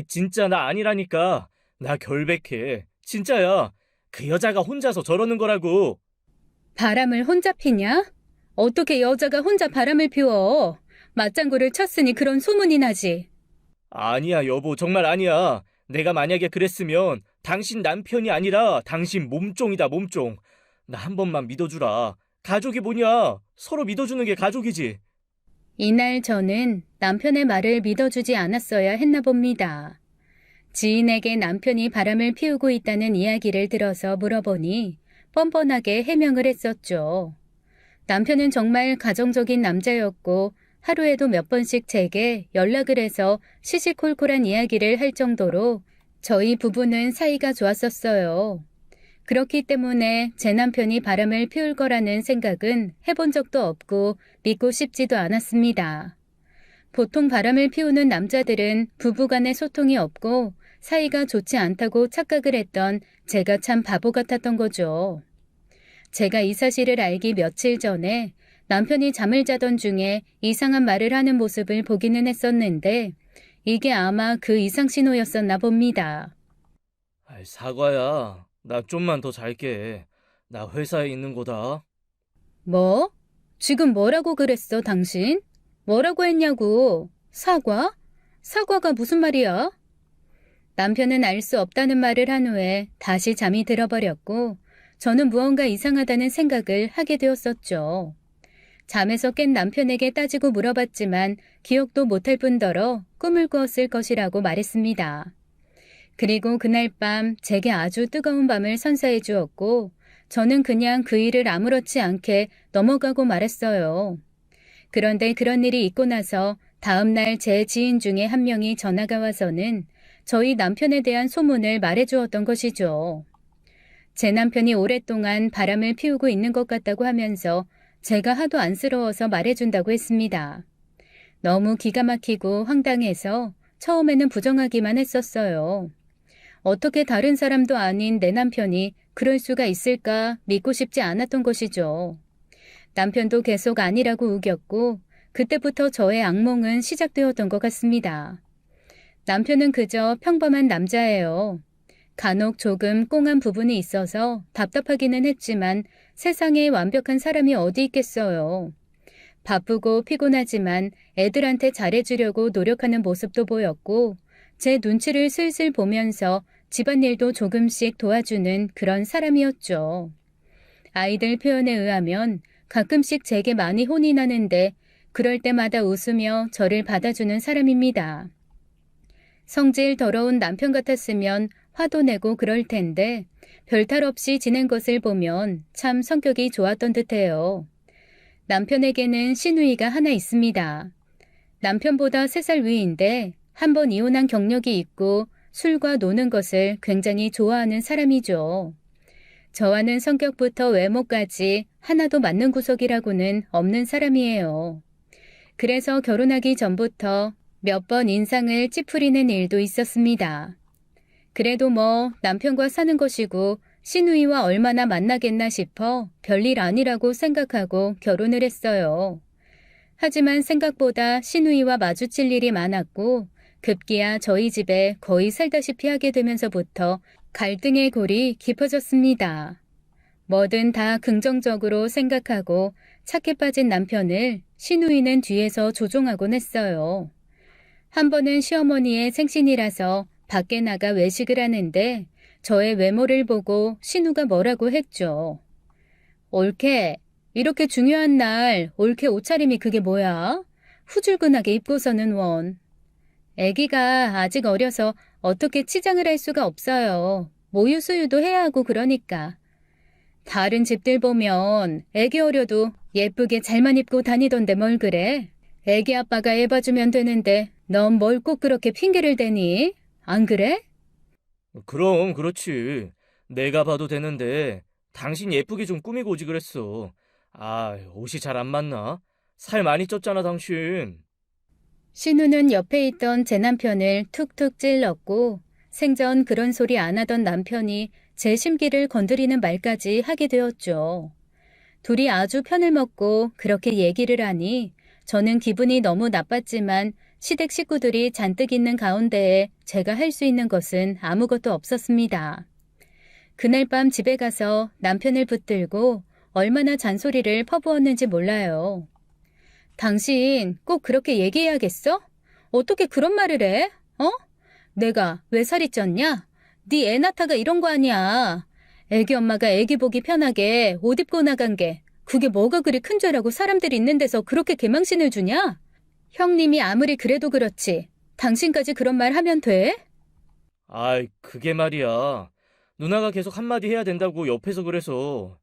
진짜 나 아니라니까. 나 결백해. 진짜야. 그 여자가 혼자서 저러는 거라고. 바람을 혼자 피냐? 어떻게 여자가 혼자 바람을 피워? 맞장구를 쳤으니 그런 소문이 나지. 아니야, 여보. 정말 아니야. 내가 만약에 그랬으면 당신 남편이 아니라 당신 몸종이다, 몸종. 나 한 번만 믿어주라. 가족이 뭐냐? 서로 믿어주는 게 가족이지. 이날 저는 남편의 말을 믿어주지 않았어야 했나 봅니다. 지인에게 남편이 바람을 피우고 있다는 이야기를 들어서 물어보니 뻔뻔하게 해명을 했었죠. 남편은 정말 가정적인 남자였고 하루에도 몇 번씩 제게 연락을 해서 시시콜콜한 이야기를 할 정도로 저희 부부는 사이가 좋았었어요. 그렇기 때문에 제 남편이 바람을 피울 거라는 생각은 해본 적도 없고 믿고 싶지도 않았습니다. 보통 바람을 피우는 남자들은 부부간의 소통이 없고 사이가 좋지 않다고 착각을 했던 제가 참 바보 같았던 거죠. 제가 이 사실을 알기 며칠 전에 남편이 잠을 자던 중에 이상한 말을 하는 모습을 보기는 했었는데 이게 아마 그 이상 신호였었나 봅니다. 사과야. 나 좀만 더 잘게. 나 회사에 있는 거다. 뭐? 지금 뭐라고 그랬어, 당신? 뭐라고 했냐고? 사과? 사과가 무슨 말이야? 남편은 알 수 없다는 말을 한 후에 다시 잠이 들어버렸고 저는 무언가 이상하다는 생각을 하게 되었었죠. 잠에서 깬 남편에게 따지고 물어봤지만 기억도 못할 뿐더러 꿈을 꾸었을 것이라고 말했습니다. 그리고 그날 밤 제게 아주 뜨거운 밤을 선사해 주었고 저는 그냥 그 일을 아무렇지 않게 넘어가고 말았어요. 그런데 그런 일이 있고 나서 다음 날 제 지인 중에 한 명이 전화가 와서는 저희 남편에 대한 소문을 말해 주었던 것이죠. 제 남편이 오랫동안 바람을 피우고 있는 것 같다고 하면서 제가 하도 안쓰러워서 말해준다고 했습니다. 너무 기가 막히고 황당해서 처음에는 부정하기만 했었어요. 어떻게 다른 사람도 아닌 내 남편이 그럴 수가 있을까 믿고 싶지 않았던 것이죠. 남편도 계속 아니라고 우겼고 그때부터 저의 악몽은 시작되었던 것 같습니다. 남편은 그저 평범한 남자예요. 간혹 조금 꽁한 부분이 있어서 답답하기는 했지만 세상에 완벽한 사람이 어디 있겠어요. 바쁘고 피곤하지만 애들한테 잘해주려고 노력하는 모습도 보였고 제 눈치를 슬슬 보면서 집안일도 조금씩 도와주는 그런 사람이었죠. 아이들 표현에 의하면 가끔씩 제게 많이 혼이 나는데 그럴 때마다 웃으며 저를 받아주는 사람입니다. 성질 더러운 남편 같았으면 화도 내고 그럴 텐데 별탈 없이 지낸 것을 보면 참 성격이 좋았던 듯해요. 남편에게는 시누이가 하나 있습니다. 남편보다 3살 위인데 한 번 이혼한 경력이 있고 술과 노는 것을 굉장히 좋아하는 사람이죠. 저와는 성격부터 외모까지 하나도 맞는 구석이라고는 없는 사람이에요. 그래서 결혼하기 전부터 몇 번 인상을 찌푸리는 일도 있었습니다. 그래도 뭐 남편과 사는 것이고 시누이와 얼마나 만나겠나 싶어 별일 아니라고 생각하고 결혼을 했어요. 하지만 생각보다 시누이와 마주칠 일이 많았고 급기야 저희 집에 거의 살다시피 하게 되면서부터 갈등의 골이 깊어졌습니다. 뭐든 다 긍정적으로 생각하고 착해 빠진 남편을 시누이는 뒤에서 조종하곤 했어요. 한 번은 시어머니의 생신이라서 밖에 나가 외식을 하는데 저의 외모를 보고 신우가 뭐라고 했죠. 올케, 이렇게 중요한 날 올케 옷차림이 그게 뭐야? 후줄근하게 입고서는 원. 아기가 아직 어려서 어떻게 치장을 할 수가 없어요. 모유 수유도 해야 하고 그러니까. 다른 집들 보면 아기 어려도 예쁘게 잘만 입고 다니던데 뭘 그래? 아기 아빠가 해봐주면 되는데 넌 뭘 꼭 그렇게 핑계를 대니? 안 그래? 그럼 그렇지. 내가 봐도 되는데 당신 예쁘게 좀 꾸미고 오지 그랬어. 옷이 잘 안 맞나? 살 많이 쪘잖아, 당신. 신우는 옆에 있던 제 남편을 툭툭 찔렀고 생전 그런 소리 안 하던 남편이 제 심기를 건드리는 말까지 하게 되었죠. 둘이 아주 편을 먹고 그렇게 얘기를 하니 저는 기분이 너무 나빴지만 시댁 식구들이 잔뜩 있는 가운데에 제가 할 수 있는 것은 아무것도 없었습니다. 그날 밤 집에 가서 남편을 붙들고 얼마나 잔소리를 퍼부었는지 몰라요. 당신 꼭 그렇게 얘기해야겠어? 어떻게 그런 말을 해? 어? 내가 왜 살이 쪘냐? 네 애 낳다가 이런 거 아니야. 애기 엄마가 애기 보기 편하게 옷 입고 나간 게 그게 뭐가 그리 큰 죄라고 사람들이 있는 데서 그렇게 개망신을 주냐? 형님이 아무리 그래도 그렇지. 당신까지 그런 말 하면 돼? 아이, 그게 말이야. 누나가 계속 한마디 해야 된다고 옆에서 그래서.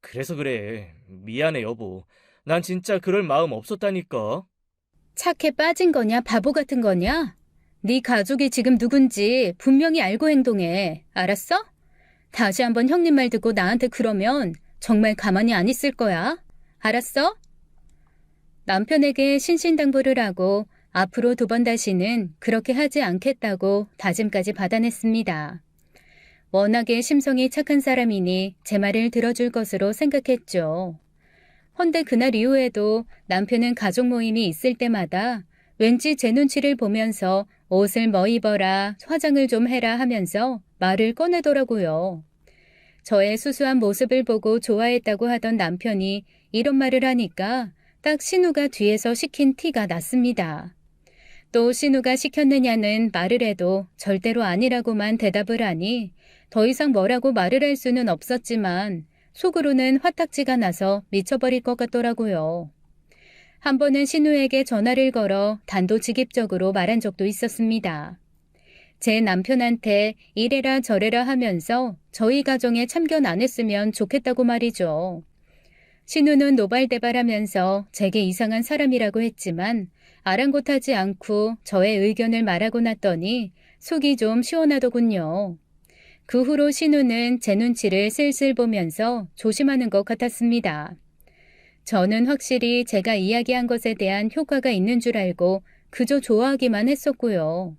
그래서 그래. 미안해, 여보. 난 진짜 그럴 마음 없었다니까. 착해 빠진 거냐, 바보 같은 거냐? 네 가족이 지금 누군지 분명히 알고 행동해. 알았어? 다시 한번 형님 말 듣고 나한테 그러면 정말 가만히 안 있을 거야. 알았어? 남편에게 신신당부를 하고 앞으로 2번 다시는 그렇게 하지 않겠다고 다짐까지 받아냈습니다. 워낙에 심성이 착한 사람이니 제 말을 들어줄 것으로 생각했죠. 헌데 그날 이후에도 남편은 가족 모임이 있을 때마다 왠지 제 눈치를 보면서 옷을 뭐 입어라, 화장을 좀 해라 하면서 말을 꺼내더라고요. 저의 수수한 모습을 보고 좋아했다고 하던 남편이 이런 말을 하니까 딱 신우가 뒤에서 시킨 티가 났습니다. 또 신우가 시켰느냐는 말을 해도 절대로 아니라고만 대답을 하니 더 이상 뭐라고 말을 할 수는 없었지만 속으로는 화딱지가 나서 미쳐버릴 것 같더라고요. 한 번은 신우에게 전화를 걸어 단도직입적으로 말한 적도 있었습니다. 제 남편한테 이래라 저래라 하면서 저희 가정에 참견 안 했으면 좋겠다고 말이죠. 신우는 노발대발하면서 제게 이상한 사람이라고 했지만 아랑곳하지 않고 저의 의견을 말하고 났더니 속이 좀 시원하더군요. 그 후로 신우는 제 눈치를 슬슬 보면서 조심하는 것 같았습니다. 저는 확실히 제가 이야기한 것에 대한 효과가 있는 줄 알고 그저 좋아하기만 했었고요.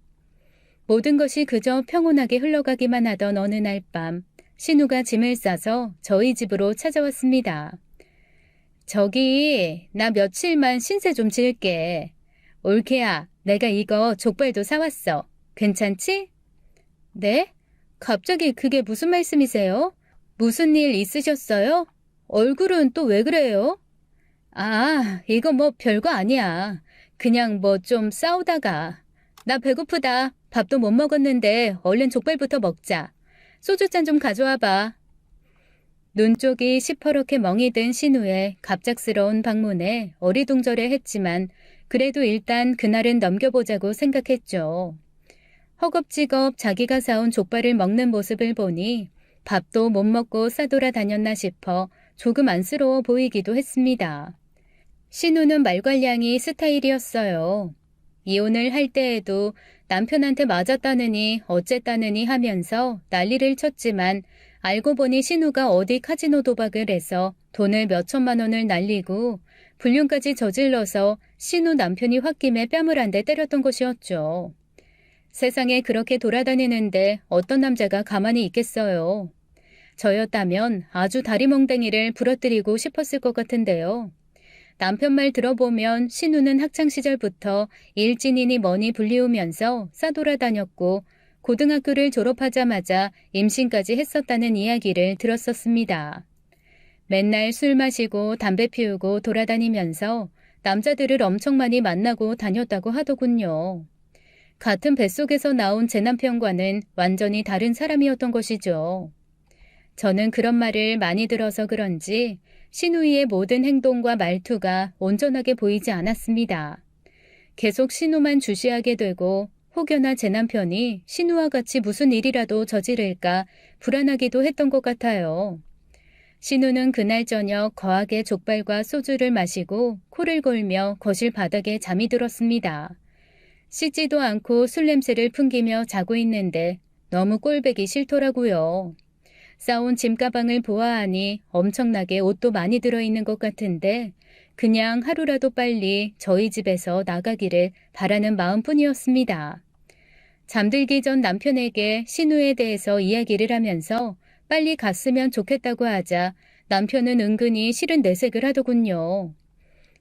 모든 것이 그저 평온하게 흘러가기만 하던 어느 날 밤, 신우가 짐을 싸서 저희 집으로 찾아왔습니다. 저기, 나 며칠만 신세 좀 질게. 올케야, 내가 이거 족발도 사왔어. 괜찮지? 네? 갑자기 그게 무슨 말씀이세요? 무슨 일 있으셨어요? 얼굴은 또 왜 그래요? 아, 이거 뭐 별거 아니야. 그냥 뭐 좀 싸우다가. 나 배고프다. 밥도 못 먹었는데 얼른 족발부터 먹자. 소주잔 좀 가져와 봐. 눈 쪽이 시퍼렇게 멍이 든 신우의 갑작스러운 방문에 어리둥절해 했지만 그래도 일단 그날은 넘겨보자고 생각했죠. 허겁지겁 자기가 사온 족발을 먹는 모습을 보니 밥도 못 먹고 싸돌아다녔나 싶어 조금 안쓰러워 보이기도 했습니다. 신우는 말괄량이 스타일이었어요. 이혼을 할 때에도 남편한테 맞았다느니 어쨌다느니 하면서 난리를 쳤지만 알고 보니 신우가 어디 카지노 도박을 해서 돈을 몇 천만 원을 날리고 불륜까지 저질러서 신우 남편이 홧김에 뺨을 한 대 때렸던 것이었죠. 세상에 그렇게 돌아다니는데 어떤 남자가 가만히 있겠어요. 저였다면 아주 다리몽댕이를 부러뜨리고 싶었을 것 같은데요. 남편 말 들어보면 신우는 학창시절부터 일진이니 뭐니 불리우면서 싸돌아다녔고 고등학교를 졸업하자마자 임신까지 했었다는 이야기를 들었었습니다. 맨날 술 마시고 담배 피우고 돌아다니면서 남자들을 엄청 많이 만나고 다녔다고 하더군요. 같은 뱃속에서 나온 제 남편과는 완전히 다른 사람이었던 것이죠. 저는 그런 말을 많이 들어서 그런지 신우이의 모든 행동과 말투가 온전하게 보이지 않았습니다. 계속 신우만 주시하게 되고 혹여나 제 남편이 신우와 같이 무슨 일이라도 저지를까 불안하기도 했던 것 같아요. 신우는 그날 저녁 거하게 족발과 소주를 마시고 코를 골며 거실 바닥에 잠이 들었습니다. 씻지도 않고 술 냄새를 풍기며 자고 있는데 너무 꼴보기 싫더라고요. 싸온 짐가방을 보아하니 엄청나게 옷도 많이 들어있는 것 같은데 그냥 하루라도 빨리 저희 집에서 나가기를 바라는 마음뿐이었습니다. 잠들기 전 남편에게 신우에 대해서 이야기를 하면서 빨리 갔으면 좋겠다고 하자 남편은 은근히 싫은 내색을 하더군요.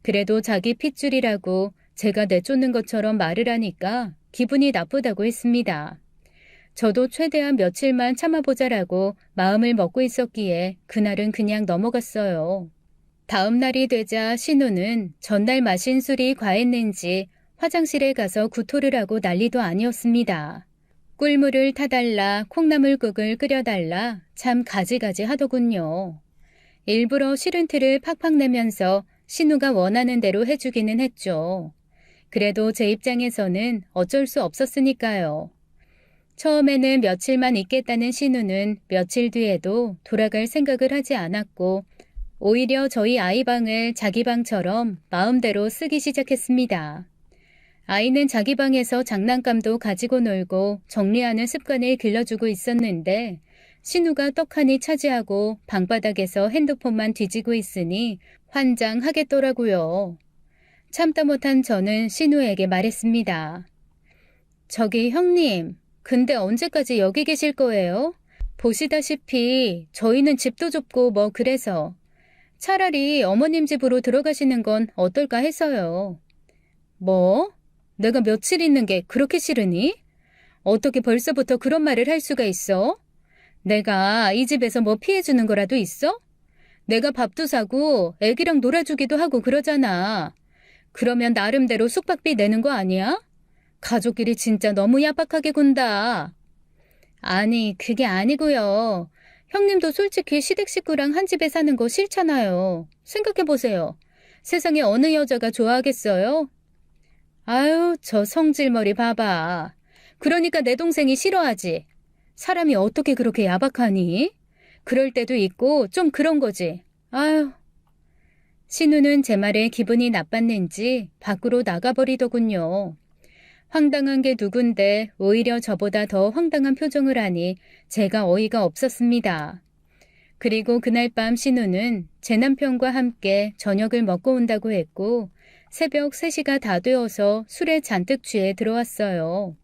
그래도 자기 핏줄이라고 제가 내쫓는 것처럼 말을 하니까 기분이 나쁘다고 했습니다. 저도 최대한 며칠만 참아보자라고 마음을 먹고 있었기에 그날은 그냥 넘어갔어요. 다음 날이 되자 신우는 전날 마신 술이 과했는지 화장실에 가서 구토를 하고 난리도 아니었습니다. 꿀물을 타달라, 콩나물국을 끓여달라, 참 가지가지 하더군요. 일부러 싫은 티를 팍팍 내면서 신우가 원하는 대로 해주기는 했죠. 그래도 제 입장에서는 어쩔 수 없었으니까요. 처음에는 며칠만 있겠다는 신우는 며칠 뒤에도 돌아갈 생각을 하지 않았고 오히려 저희 아이 방을 자기 방처럼 마음대로 쓰기 시작했습니다. 아이는 자기 방에서 장난감도 가지고 놀고 정리하는 습관을 길러주고 있었는데 신우가 떡하니 차지하고 방바닥에서 핸드폰만 뒤지고 있으니 환장하겠더라고요. 참다 못한 저는 신우에게 말했습니다. 저기 형님, 근데 언제까지 여기 계실 거예요? 보시다시피 저희는 집도 좁고 뭐 그래서 차라리 어머님 집으로 들어가시는 건 어떨까 해서요. 뭐? 내가 며칠 있는 게 그렇게 싫으니? 어떻게 벌써부터 그런 말을 할 수가 있어? 내가 이 집에서 뭐 피해주는 거라도 있어? 내가 밥도 사고 애기랑 놀아주기도 하고 그러잖아. 그러면 나름대로 숙박비 내는 거 아니야? 가족끼리 진짜 너무 야박하게 군다. 아니, 그게 아니고요. 형님도 솔직히 시댁 식구랑 한 집에 사는 거 싫잖아요. 생각해보세요. 세상에 어느 여자가 좋아하겠어요? 아유, 저 성질머리 봐봐. 그러니까 내 동생이 싫어하지. 사람이 어떻게 그렇게 야박하니? 그럴 때도 있고 좀 그런 거지. 아유. 신우는 제 말에 기분이 나빴는지 밖으로 나가버리더군요. 황당한 게 누군데 오히려 저보다 더 황당한 표정을 하니 제가 어이가 없었습니다. 그리고 그날 밤 신우는 제 남편과 함께 저녁을 먹고 온다고 했고 새벽 3시가 다 되어서 술에 잔뜩 취해 들어왔어요.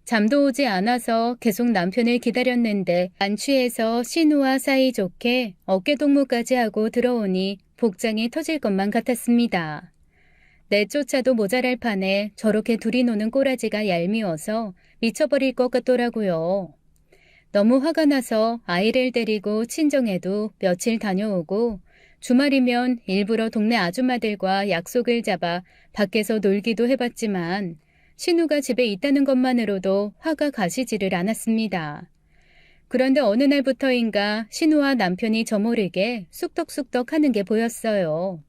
잠도 오지 않아서 계속 남편을 기다렸는데 안 취해서 신우와 사이좋게 어깨동무까지 하고 들어오니 복장이 터질 것만 같았습니다. 내쫓아도 모자랄 판에 저렇게 둘이 노는 꼬라지가 얄미워서 미쳐버릴 것 같더라고요. 너무 화가 나서 아이를 데리고 친정에도 며칠 다녀오고 주말이면 일부러 동네 아줌마들과 약속을 잡아 밖에서 놀기도 해봤지만 신우가 집에 있다는 것만으로도 화가 가시지를 않았습니다. 그런데 어느 날부터인가 신우와 남편이 저모르게 쑥덕쑥덕 하는 게 보였어요.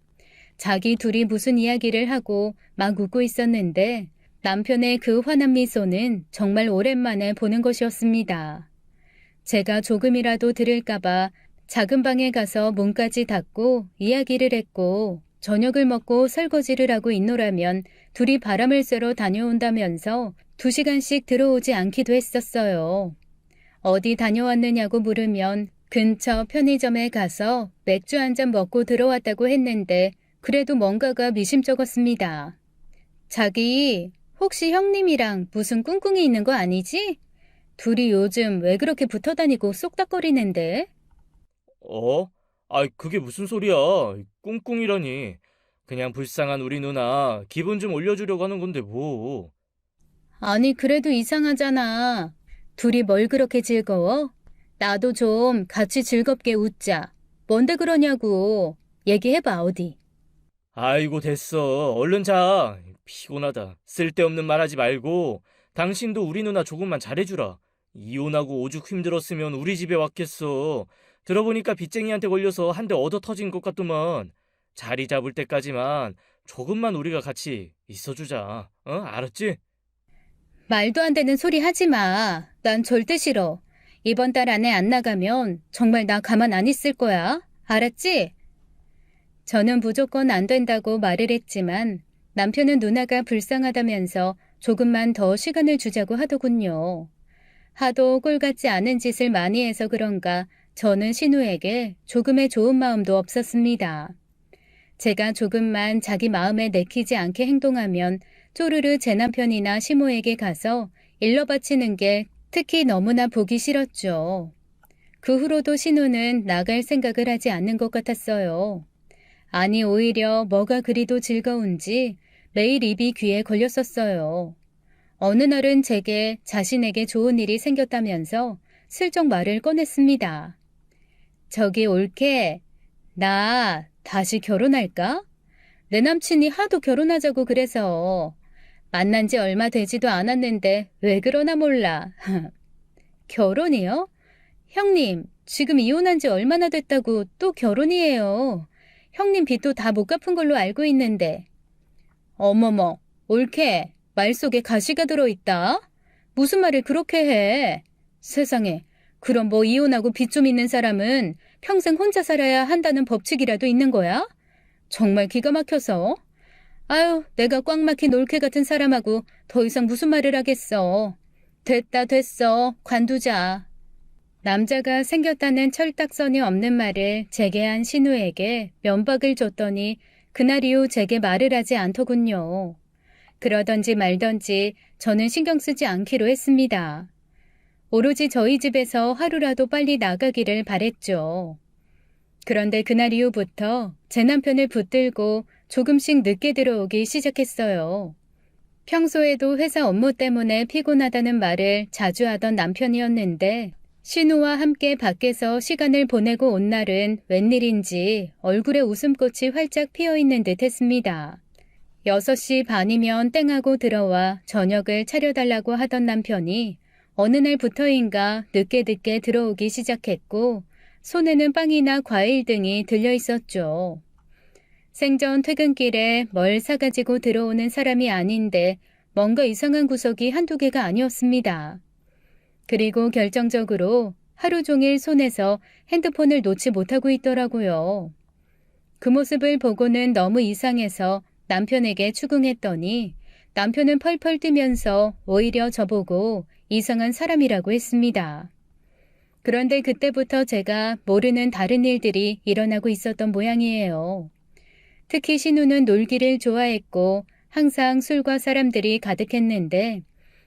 자기 둘이 무슨 이야기를 하고 막 웃고 있었는데 남편의 그 환한 미소는 정말 오랜만에 보는 것이었습니다. 제가 조금이라도 들을까봐 작은 방에 가서 문까지 닫고 이야기를 했고 저녁을 먹고 설거지를 하고 있노라면 둘이 바람을 쐬러 다녀온다면서 2시간씩 들어오지 않기도 했었어요. 어디 다녀왔느냐고 물으면 근처 편의점에 가서 맥주 한 잔 먹고 들어왔다고 했는데 그래도 뭔가가 미심쩍었습니다. 자기 혹시 형님이랑 무슨 꿍꿍이 있는 거 아니지? 둘이 요즘 왜 그렇게 붙어 다니고 쏙닥거리는데? 어? 그게 무슨 소리야? 꿍꿍이라니. 그냥 불쌍한 우리 누나 기분 좀 올려주려고 하는 건데 뭐. 아니 그래도 이상하잖아. 둘이 뭘 그렇게 즐거워? 나도 좀 같이 즐겁게 웃자. 뭔데 그러냐고. 얘기해봐 어디. 아이고 됐어. 얼른 자. 피곤하다. 쓸데없는 말 하지 말고 당신도 우리 누나 조금만 잘해주라. 이혼하고 오죽 힘들었으면 우리 집에 왔겠어. 들어보니까 빚쟁이한테 걸려서 한 대 얻어 터진 것 같더만. 자리 잡을 때까지만 조금만 우리가 같이 있어주자. 알았지? 말도 안 되는 소리 하지 마. 난 절대 싫어. 이번 달 안에 안 나가면 정말 나 가만 안 있을 거야. 알았지? 저는 무조건 안 된다고 말을 했지만 남편은 누나가 불쌍하다면서 조금만 더 시간을 주자고 하더군요. 하도 꼴 같지 않은 짓을 많이 해서 그런가 저는 신우에게 조금의 좋은 마음도 없었습니다. 제가 조금만 자기 마음에 내키지 않게 행동하면 쪼르르 제 남편이나 시모에게 가서 일러 바치는 게 특히 너무나 보기 싫었죠. 그 후로도 신우는 나갈 생각을 하지 않는 것 같았어요. 아니 오히려 뭐가 그리도 즐거운지 매일 입이 귀에 걸렸었어요. 어느 날은 제게 자신에게 좋은 일이 생겼다면서 슬쩍 말을 꺼냈습니다. 저기 올케, 나 다시 결혼할까? 내 남친이 하도 결혼하자고 그래서 만난 지 얼마 되지도 않았는데 왜 그러나 몰라. 결혼이요? 형님, 지금 이혼한 지 얼마나 됐다고 또 결혼이에요. 형님 빚도 다 못 갚은 걸로 알고 있는데. 어머머, 올케, 말 속에 가시가 들어있다. 무슨 말을 그렇게 해? 세상에, 그럼 뭐 이혼하고 빚 좀 있는 사람은 평생 혼자 살아야 한다는 법칙이라도 있는 거야? 정말 기가 막혀서. 아유, 내가 꽉 막힌 올케 같은 사람하고 더 이상 무슨 말을 하겠어. 됐다 됐어. 관두자. 남자가 생겼다는 철딱선이 없는 말을 제게 한 신우에게 면박을 줬더니 그날 이후 제게 말을 하지 않더군요. 그러던지 말던지 저는 신경 쓰지 않기로 했습니다. 오로지 저희 집에서 하루라도 빨리 나가기를 바랬죠. 그런데 그날 이후부터 제 남편을 붙들고 조금씩 늦게 들어오기 시작했어요. 평소에도 회사 업무 때문에 피곤하다는 말을 자주 하던 남편이었는데 신우와 함께 밖에서 시간을 보내고 온 날은 웬일인지 얼굴에 웃음꽃이 활짝 피어있는 듯 했습니다. 6시 반이면 땡하고 들어와 저녁을 차려달라고 하던 남편이 어느 날부터인가 늦게 들어오기 시작했고 손에는 빵이나 과일 등이 들려 있었죠. 생전 퇴근길에 뭘 사가지고 들어오는 사람이 아닌데 뭔가 이상한 구석이 한두 개가 아니었습니다. 그리고 결정적으로 하루 종일 손에서 핸드폰을 놓지 못하고 있더라고요. 그 모습을 보고는 너무 이상해서 남편에게 추궁했더니 남편은 펄펄 뛰면서 오히려 저보고 이상한 사람이라고 했습니다. 그런데 그때부터 제가 모르는 다른 일들이 일어나고 있었던 모양이에요. 특히 신우는 놀기를 좋아했고 항상 술과 사람들이 가득했는데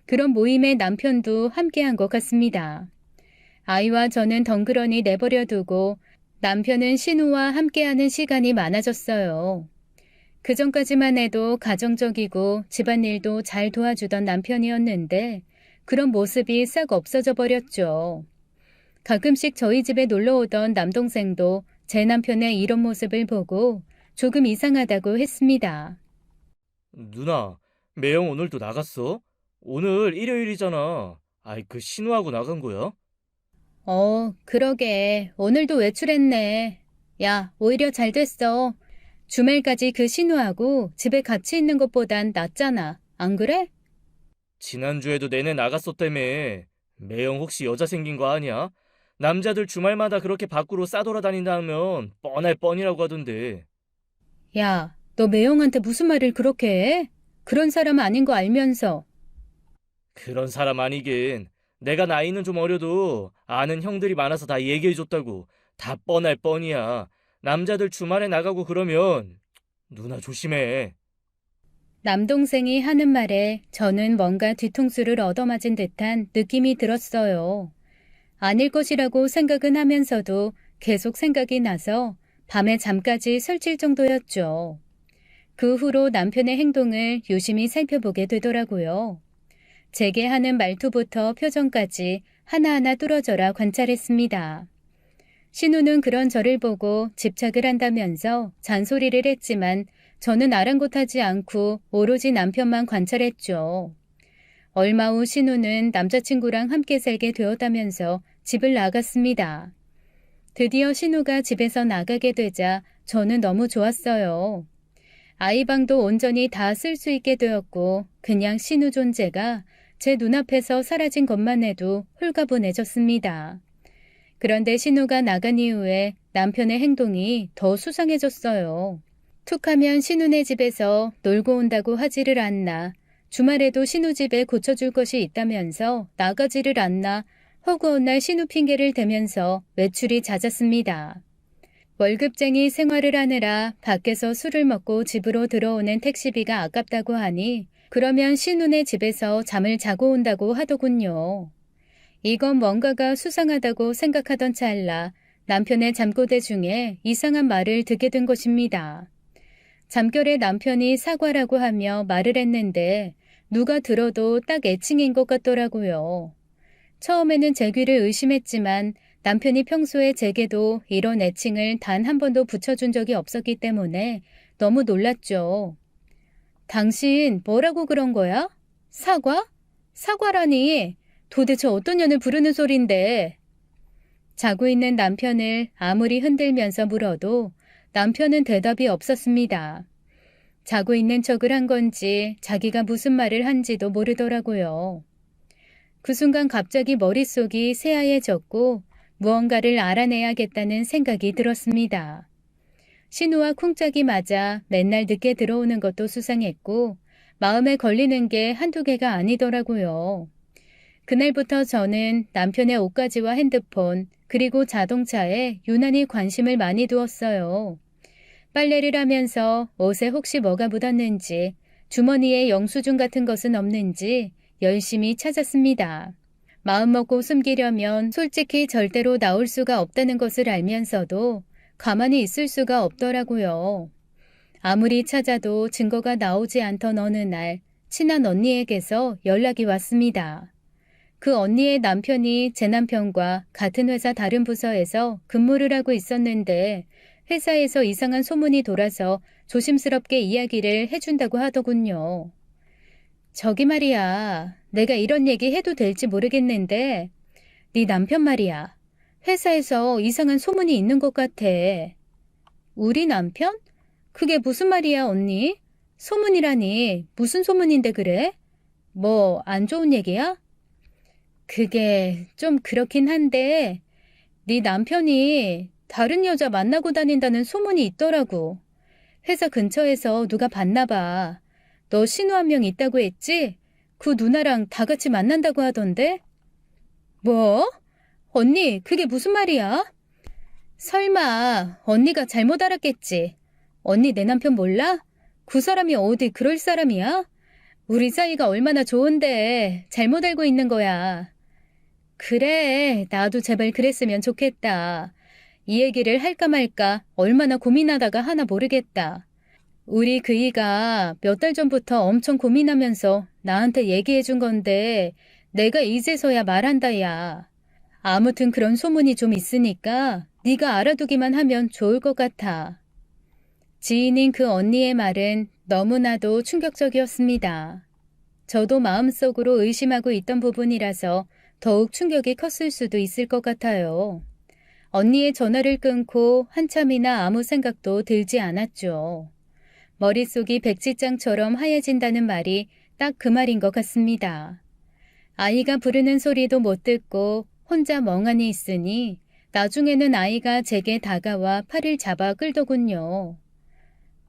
그런 모임에 남편도 함께한 것 같습니다. 아이와 저는 덩그러니 내버려두고 남편은 신우와 함께하는 시간이 많아졌어요. 그전까지만 해도 가정적이고 집안일도 잘 도와주던 남편이었는데 그런 모습이 싹 없어져 버렸죠. 가끔씩 저희 집에 놀러 오던 남동생도 제 남편의 이런 모습을 보고 조금 이상하다고 했습니다. 누나, 매영 오늘도 나갔어? 오늘 일요일이잖아. 아이, 그 신우하고 나간 거야? 그러게. 오늘도 외출했네. 야, 오히려 잘 됐어. 주말까지 그 신우하고 집에 같이 있는 것보단 낫잖아. 안 그래? 지난주에도 내내 나갔었다며. 매영 혹시 여자 생긴 거 아니야? 남자들 주말마다 그렇게 밖으로 싸돌아다닌다면 뻔할 뻔이라고 하던데. 야, 너 매형한테 무슨 말을 그렇게 해? 그런 사람 아닌 거 알면서. 그런 사람 아니긴. 내가 나이는 좀 어려도 아는 형들이 많아서 다 얘기해줬다고. 다 뻔할 뻔이야. 남자들 주말에 나가고 그러면 누나 조심해. 남동생이 하는 말에 저는 뭔가 뒤통수를 얻어맞은 듯한 느낌이 들었어요. 아닐 것이라고 생각은 하면서도 계속 생각이 나서 밤에 잠까지 설칠 정도였죠. 그 후로 남편의 행동을 유심히 살펴보게 되더라고요. 제게 하는 말투부터 표정까지 하나하나 뚫어져라 관찰했습니다. 신우는 그런 저를 보고 집착을 한다면서 잔소리를 했지만 저는 아랑곳하지 않고 오로지 남편만 관찰했죠. 얼마 후 신우는 남자친구랑 함께 살게 되었다면서 집을 나갔습니다. 드디어 신우가 집에서 나가게 되자 저는 너무 좋았어요. 아이방도 온전히 다 쓸 수 있게 되었고 그냥 신우 존재가 제 눈앞에서 사라진 것만 해도 홀가분해졌습니다. 그런데 신우가 나간 이후에 남편의 행동이 더 수상해졌어요. 툭하면 신우네 집에서 놀고 온다고 하지를 않나, 주말에도 신우 집에 고쳐줄 것이 있다면서 나가지를 않나, 허구한 날 신우 핑계를 대면서 외출이 잦았습니다. 월급쟁이 생활을 하느라 밖에서 술을 먹고 집으로 들어오는 택시비가 아깝다고 하니 그러면 신우네 집에서 잠을 자고 온다고 하더군요. 이건 뭔가가 수상하다고 생각하던 찰나 남편의 잠꼬대 중에 이상한 말을 듣게 된 것입니다. 잠결에 남편이 사과라고 하며 말을 했는데 누가 들어도 딱 애칭인 것 같더라고요. 처음에는 제 귀를 의심했지만 남편이 평소에 제게도 이런 애칭을 단 한 번도 붙여준 적이 없었기 때문에 너무 놀랐죠. 당신 뭐라고 그런 거야? 사과? 사과라니 도대체 어떤 년을 부르는 소린데. 자고 있는 남편을 아무리 흔들면서 물어도 남편은 대답이 없었습니다. 자고 있는 척을 한 건지 자기가 무슨 말을 한지도 모르더라고요. 그 순간 갑자기 머릿속이 새하얘졌고 무언가를 알아내야겠다는 생각이 들었습니다. 신우와 쿵짝이 맞아 맨날 늦게 들어오는 것도 수상했고 마음에 걸리는 게 한두 개가 아니더라고요. 그날부터 저는 남편의 옷가지와 핸드폰 그리고 자동차에 유난히 관심을 많이 두었어요. 빨래를 하면서 옷에 혹시 뭐가 묻었는지 주머니에 영수증 같은 것은 없는지 열심히 찾았습니다. 마음먹고 숨기려면 솔직히 절대로 나올 수가 없다는 것을 알면서도 가만히 있을 수가 없더라고요. 아무리 찾아도 증거가 나오지 않던 어느 날 친한 언니에게서 연락이 왔습니다. 그 언니의 남편이 제 남편과 같은 회사 다른 부서에서 근무를 하고 있었는데 회사에서 이상한 소문이 돌아서 조심스럽게 이야기를 해준다고 하더군요. 저기 말이야, 내가 이런 얘기 해도 될지 모르겠는데 네 남편 말이야. 회사에서 이상한 소문이 있는 것 같아. 우리 남편? 그게 무슨 말이야, 언니? 소문이라니 무슨 소문인데 그래? 뭐 안 좋은 얘기야? 그게 좀 그렇긴 한데 네 남편이 다른 여자 만나고 다닌다는 소문이 있더라고. 회사 근처에서 누가 봤나 봐. 너 신우 한 명 있다고 했지? 그 누나랑 다 같이 만난다고 하던데? 뭐? 언니, 그게 무슨 말이야? 설마 언니가 잘못 알았겠지. 언니 내 남편 몰라? 그 사람이 어디 그럴 사람이야? 우리 사이가 얼마나 좋은데 잘못 알고 있는 거야. 그래, 나도 제발 그랬으면 좋겠다. 이 얘기를 할까 말까 얼마나 고민하다가 하나 모르겠다. 우리 그이가 몇 달 전부터 엄청 고민하면서 나한테 얘기해 준 건데 내가 이제서야 말한다 야. 아무튼 그런 소문이 좀 있으니까 네가 알아두기만 하면 좋을 것 같아. 지인인 그 언니의 말은 너무나도 충격적이었습니다. 저도 마음속으로 의심하고 있던 부분이라서 더욱 충격이 컸을 수도 있을 것 같아요. 언니의 전화를 끊고 한참이나 아무 생각도 들지 않았죠. 머릿속이 백지장처럼 하얘진다는 말이 딱 그 말인 것 같습니다. 아이가 부르는 소리도 못 듣고 혼자 멍하니 있으니 나중에는 아이가 제게 다가와 팔을 잡아 끌더군요.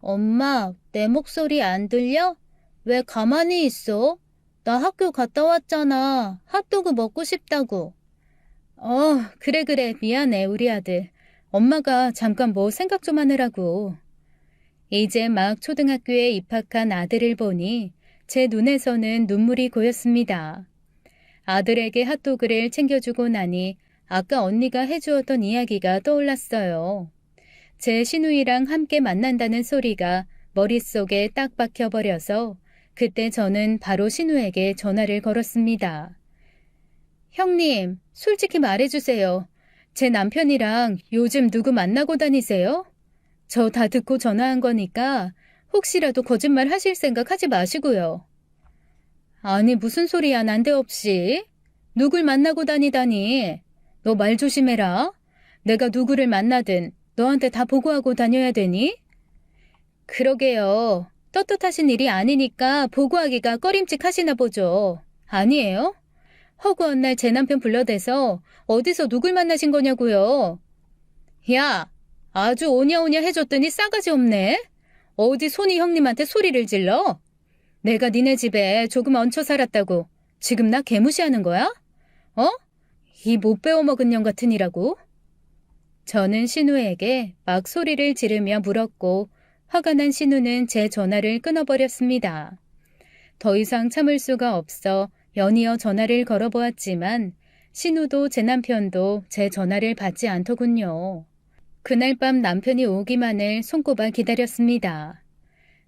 엄마, 내 목소리 안 들려? 왜 가만히 있어? 나 학교 갔다 왔잖아. 핫도그 먹고 싶다고. 그래, 미안해, 우리 아들. 엄마가 잠깐 뭐 생각 좀 하느라고. 이제 막 초등학교에 입학한 아들을 보니 제 눈에서는 눈물이 고였습니다. 아들에게 핫도그를 챙겨주고 나니 아까 언니가 해주었던 이야기가 떠올랐어요. 제 시누이랑 함께 만난다는 소리가 머릿속에 딱 박혀버려서 그때 저는 바로 신우에게 전화를 걸었습니다. 형님, 솔직히 말해주세요. 제 남편이랑 요즘 누구 만나고 다니세요? 저 다 듣고 전화한 거니까 혹시라도 거짓말 하실 생각 하지 마시고요. 아니 무슨 소리야 난데없이. 누굴 만나고 다니다니. 너 말 조심해라. 내가 누구를 만나든 너한테 다 보고하고 다녀야 되니? 그러게요. 떳떳하신 일이 아니니까 보고하기가 꺼림칙하시나 보죠. 아니에요? 허구한 날 제 남편 불러대서 어디서 누굴 만나신 거냐고요. 야, 아주 오냐오냐 해줬더니 싸가지 없네. 어디 손이 형님한테 소리를 질러? 내가 니네 집에 조금 얹혀 살았다고 지금 나 개무시하는 거야? 이 못 배워먹은 년 같은 이라고? 저는 신우에게 막 소리를 지르며 물었고 화가 난 신우는 제 전화를 끊어버렸습니다. 더 이상 참을 수가 없어 연이어 전화를 걸어보았지만 신우도 제 남편도 제 전화를 받지 않더군요. 그날 밤 남편이 오기만을 손꼽아 기다렸습니다.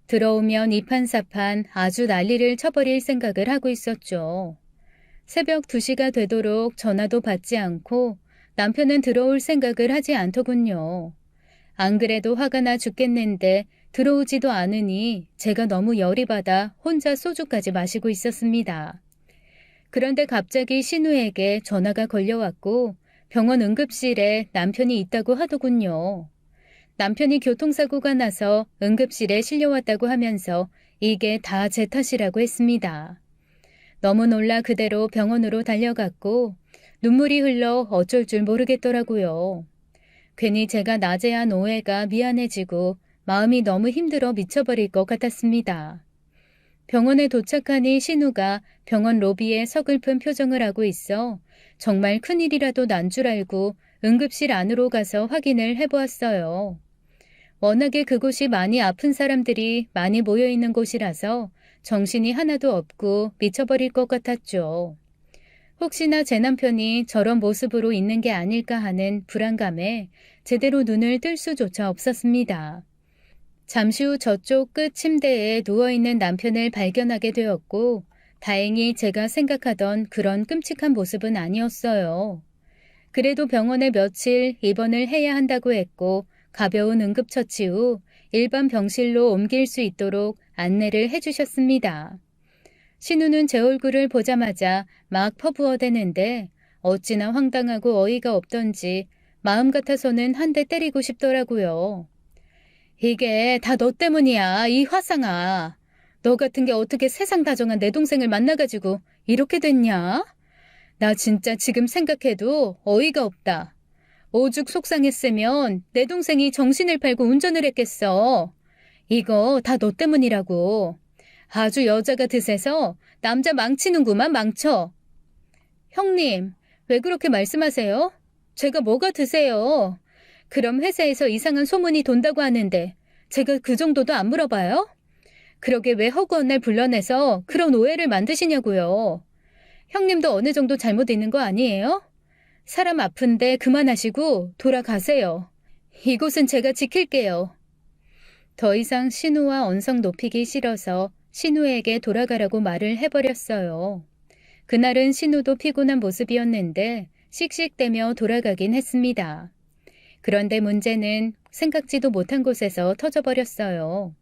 들어오면 이판사판 아주 난리를 쳐버릴 생각을 하고 있었죠. 새벽 2시가 되도록 전화도 받지 않고 남편은 들어올 생각을 하지 않더군요. 안 그래도 화가 나 죽겠는데 들어오지도 않으니 제가 너무 열이 받아 혼자 소주까지 마시고 있었습니다. 그런데 갑자기 신우에게 전화가 걸려왔고 병원 응급실에 남편이 있다고 하더군요. 남편이 교통사고가 나서 응급실에 실려왔다고 하면서 이게 다 제 탓이라고 했습니다. 너무 놀라 그대로 병원으로 달려갔고 눈물이 흘러 어쩔 줄 모르겠더라고요. 괜히 제가 낮에 한 오해가 미안해지고 마음이 너무 힘들어 미쳐버릴 것 같았습니다. 병원에 도착하니 신우가 병원 로비에 서글픈 표정을 하고 있어 정말 큰일이라도 난 줄 알고 응급실 안으로 가서 확인을 해보았어요. 워낙에 그곳이 많이 아픈 사람들이 많이 모여있는 곳이라서 정신이 하나도 없고 미쳐버릴 것 같았죠. 혹시나 제 남편이 저런 모습으로 있는 게 아닐까 하는 불안감에 제대로 눈을 뜰 수조차 없었습니다. 잠시 후 저쪽 끝 침대에 누워있는 남편을 발견하게 되었고 다행히 제가 생각하던 그런 끔찍한 모습은 아니었어요. 그래도 병원에 며칠 입원을 해야 한다고 했고 가벼운 응급처치 후 일반 병실로 옮길 수 있도록 안내를 해주셨습니다. 신우는 제 얼굴을 보자마자 막 퍼부어대는데 어찌나 황당하고 어이가 없던지 마음 같아서는 한 대 때리고 싶더라고요. 이게 다 너 때문이야, 이 화상아. 너 같은 게 어떻게 세상 다정한 내 동생을 만나가지고 이렇게 됐냐? 나 진짜 지금 생각해도 어이가 없다. 오죽 속상했으면 내 동생이 정신을 팔고 운전을 했겠어. 이거 다 너 때문이라고. 아주 여자가 드세서 남자 망치는구만 망쳐. 형님, 왜 그렇게 말씀하세요? 제가 뭐가 드세요? 그럼 회사에서 이상한 소문이 돈다고 하는데 제가 그 정도도 안 물어봐요? 그러게 왜 허구한 날 불러내서 그런 오해를 만드시냐고요. 형님도 어느 정도 잘못 있는 거 아니에요? 사람 아픈데 그만하시고 돌아가세요. 이곳은 제가 지킬게요. 더 이상 신우와 언성 높이기 싫어서 신우에게 돌아가라고 말을 해버렸어요. 그날은 신우도 피곤한 모습이었는데 씩씩대며 돌아가긴 했습니다. 그런데 문제는 생각지도 못한 곳에서 터져버렸어요.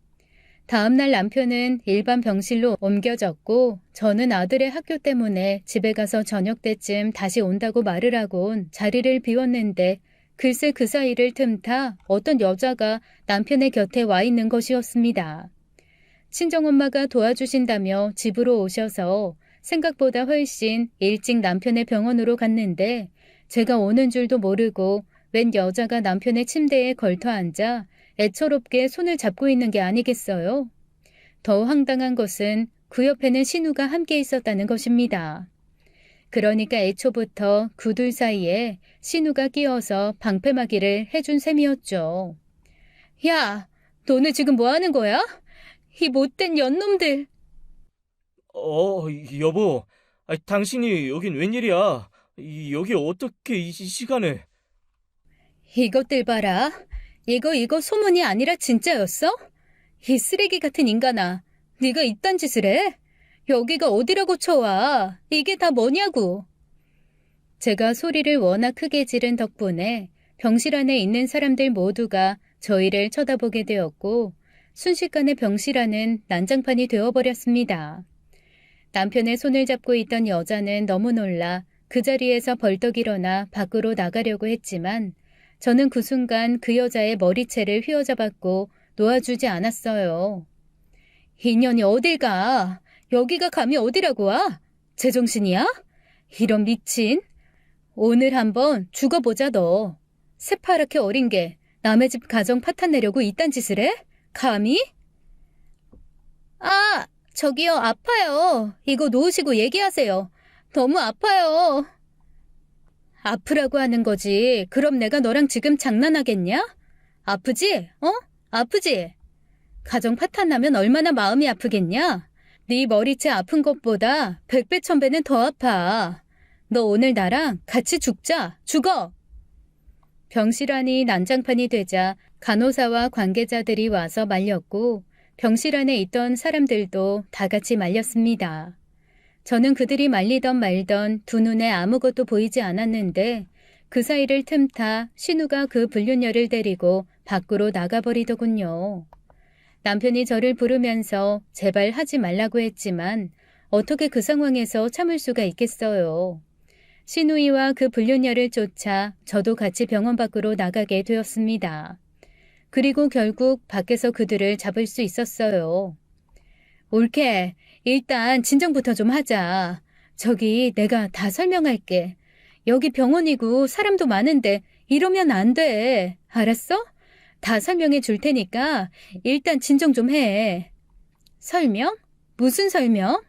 다음날 남편은 일반 병실로 옮겨졌고 저는 아들의 학교 때문에 집에 가서 저녁 때쯤 다시 온다고 말을 하곤 자리를 비웠는데 글쎄 그 사이를 틈타 어떤 여자가 남편의 곁에 와 있는 것이었습니다. 친정엄마가 도와주신다며 집으로 오셔서 생각보다 훨씬 일찍 남편의 병원으로 갔는데 제가 오는 줄도 모르고 웬 여자가 남편의 침대에 걸터 앉아 애처롭게 손을 잡고 있는 게 아니겠어요? 더 황당한 것은 그 옆에는 신우가 함께 있었다는 것입니다. 그러니까 애초부터 그 둘 사이에 신우가 끼어서 방패막이를 해준 셈이었죠. 야, 너네 지금 뭐 하는 거야? 이 못된 연놈들. 여보, 당신이 여긴 웬일이야? 여기 어떻게 이 시간에? 이것들 봐라. 이거 소문이 아니라 진짜였어? 이 쓰레기 같은 인간아. 네가 이딴 짓을 해? 여기가 어디라고 쳐와. 이게 다 뭐냐고. 제가 소리를 워낙 크게 지른 덕분에 병실 안에 있는 사람들 모두가 저희를 쳐다보게 되었고 순식간에 병실 안은 난장판이 되어버렸습니다. 남편의 손을 잡고 있던 여자는 너무 놀라 그 자리에서 벌떡 일어나 밖으로 나가려고 했지만 저는 그 순간 그 여자의 머리채를 휘어잡았고 놓아주지 않았어요. 이년이 어딜 가? 여기가 감히 어디라고 와? 제정신이야? 이런 미친. 오늘 한번 죽어보자 너. 새파랗게 어린 게 남의 집 가정 파탄 내려고 이딴 짓을 해? 감히? 아, 저기요, 아파요. 이거 놓으시고 얘기하세요. 너무 아파요. 아프라고 하는 거지. 그럼 내가 너랑 지금 장난하겠냐? 아프지? 아프지? 가정 파탄 나면 얼마나 마음이 아프겠냐? 네 머리채 아픈 것보다 100배 1000배는 더 아파. 너 오늘 나랑 같이 죽자. 죽어! 병실 안이 난장판이 되자 간호사와 관계자들이 와서 말렸고 병실 안에 있던 사람들도 다 같이 말렸습니다. 저는 그들이 말리던 말던 두 눈에 아무것도 보이지 않았는데 그 사이를 틈타 신우가 그 불륜녀를 데리고 밖으로 나가버리더군요. 남편이 저를 부르면서 제발 하지 말라고 했지만 어떻게 그 상황에서 참을 수가 있겠어요. 신우이와 그 불륜녀를 쫓아 저도 같이 병원 밖으로 나가게 되었습니다. 그리고 결국 밖에서 그들을 잡을 수 있었어요. 올케, 일단 진정부터 좀 하자. 저기 내가 다 설명할게. 여기 병원이고 사람도 많은데 이러면 안 돼. 알았어? 다 설명해 줄 테니까 일단 진정 좀 해. 설명? 무슨 설명?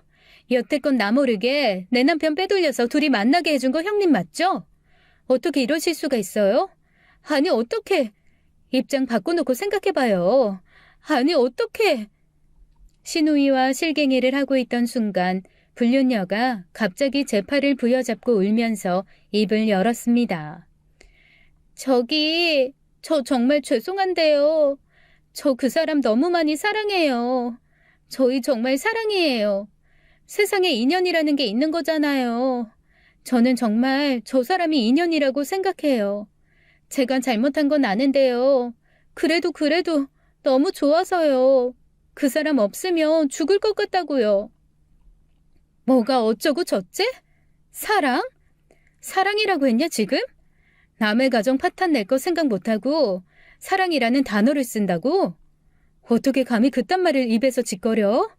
여태껏 나 모르게 내 남편 빼돌려서 둘이 만나게 해준 거 형님 맞죠? 어떻게 이러실 수가 있어요? 아니 어떻게 입장 바꿔놓고 생각해봐요. 아니 어떻게 신우이와 실갱이를 하고 있던 순간 불륜녀가 갑자기 제 팔을 부여잡고 울면서 입을 열었습니다. 저 정말 죄송한데요. 저 그 사람 너무 많이 사랑해요. 저희 정말 사랑이에요. 세상에 인연이라는 게 있는 거잖아요. 저는 정말 저 사람이 인연이라고 생각해요. 제가 잘못한 건 아는데요. 그래도 너무 좋아서요. 그 사람 없으면 죽을 것 같다고요. 뭐가 어쩌고 저째? 사랑? 사랑이라고 했냐 지금? 남의 가정 파탄 낼 거 생각 못하고 사랑이라는 단어를 쓴다고? 어떻게 감히 그딴 말을 입에서 짓거려?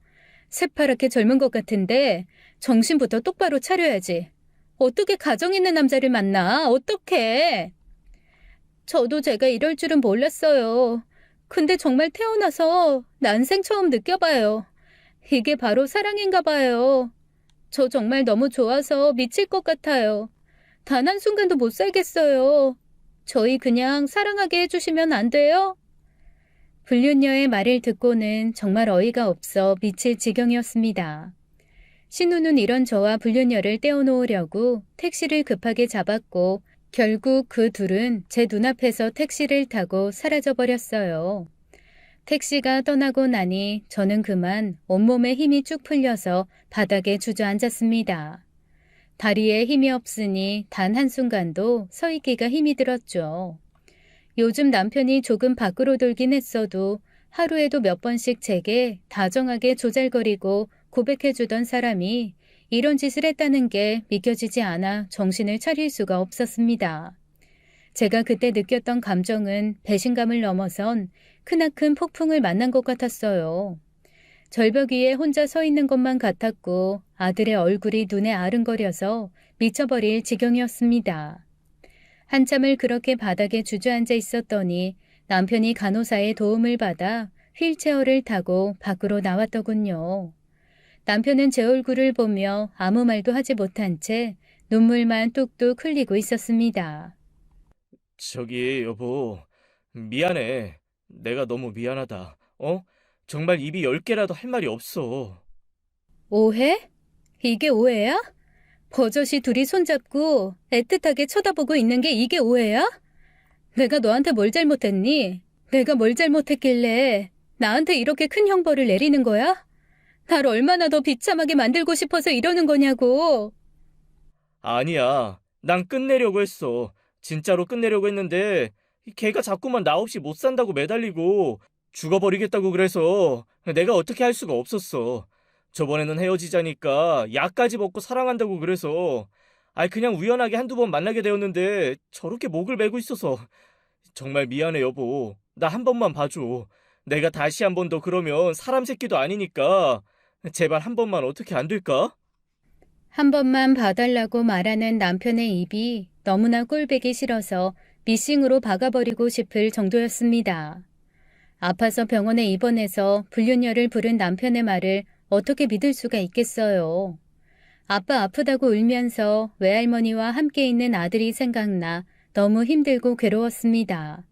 새파랗게 젊은 것 같은데 정신부터 똑바로 차려야지. 어떻게 가정 있는 남자를 만나? 어떻게? 저도 제가 이럴 줄은 몰랐어요. 근데 정말 태어나서 난생 처음 느껴봐요. 이게 바로 사랑인가 봐요. 저 정말 너무 좋아서 미칠 것 같아요. 단 한순간도 못 살겠어요. 저희 그냥 사랑하게 해주시면 안 돼요? 불륜녀의 말을 듣고는 정말 어이가 없어 미칠 지경이었습니다. 신우는 이런 저와 불륜녀를 떼어놓으려고 택시를 급하게 잡았고 결국 그 둘은 제 눈앞에서 택시를 타고 사라져버렸어요. 택시가 떠나고 나니 저는 그만 온몸에 힘이 쭉 풀려서 바닥에 주저앉았습니다. 다리에 힘이 없으니 단 한순간도 서 있기가 힘이 들었죠. 요즘 남편이 조금 밖으로 돌긴 했어도 하루에도 몇 번씩 제게 다정하게 조잘거리고 고백해주던 사람이 이런 짓을 했다는 게 믿겨지지 않아 정신을 차릴 수가 없었습니다. 제가 그때 느꼈던 감정은 배신감을 넘어선 크나큰 폭풍을 만난 것 같았어요. 절벽 위에 혼자 서 있는 것만 같았고 아들의 얼굴이 눈에 아른거려서 미쳐버릴 지경이었습니다. 한참을 그렇게 바닥에 주저앉아 있었더니 남편이 간호사의 도움을 받아 휠체어를 타고 밖으로 나왔더군요. 남편은 제 얼굴을 보며 아무 말도 하지 못한 채 눈물만 뚝뚝 흘리고 있었습니다. 저기 여보, 미안해. 내가 너무 미안하다. 정말 입이 10개라도 할 말이 없어. 오해? 이게 오해야? 버젓이 둘이 손잡고 애틋하게 쳐다보고 있는 게 이게 오해야? 내가 너한테 뭘 잘못했니? 내가 뭘 잘못했길래 나한테 이렇게 큰 형벌을 내리는 거야? 날 얼마나 더 비참하게 만들고 싶어서 이러는 거냐고. 아니야. 난 끝내려고 했어. 진짜로 끝내려고 했는데 걔가 자꾸만 나 없이 못 산다고 매달리고 죽어버리겠다고 그래서 내가 어떻게 할 수가 없었어. 저번에는 헤어지자니까 약까지 먹고 사랑한다고 그래서 그냥 우연하게 한두 번 만나게 되었는데 저렇게 목을 메고 있어서 정말 미안해 여보. 나 한 번만 봐줘. 내가 다시 한 번 더 그러면 사람 새끼도 아니니까 제발 한 번만 어떻게 안 될까? 한 번만 봐달라고 말하는 남편의 입이 너무나 꼴보기 싫어서 미싱으로 박아버리고 싶을 정도였습니다. 아파서 병원에 입원해서 불륜녀를 부른 남편의 말을 어떻게 믿을 수가 있겠어요. 아빠 아프다고 울면서 외할머니와 함께 있는 아들이 생각나 너무 힘들고 괴로웠습니다.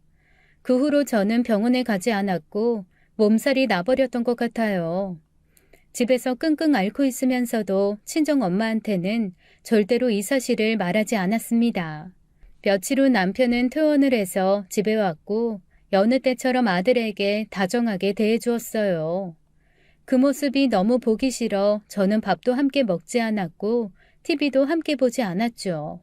그 후로 저는 병원에 가지 않았고 몸살이 나버렸던 것 같아요. 집에서 끙끙 앓고 있으면서도 친정 엄마한테는 절대로 이 사실을 말하지 않았습니다. 며칠 후 남편은 퇴원을 해서 집에 왔고 여느 때처럼 아들에게 다정하게 대해주었어요. 그 모습이 너무 보기 싫어 저는 밥도 함께 먹지 않았고 TV도 함께 보지 않았죠.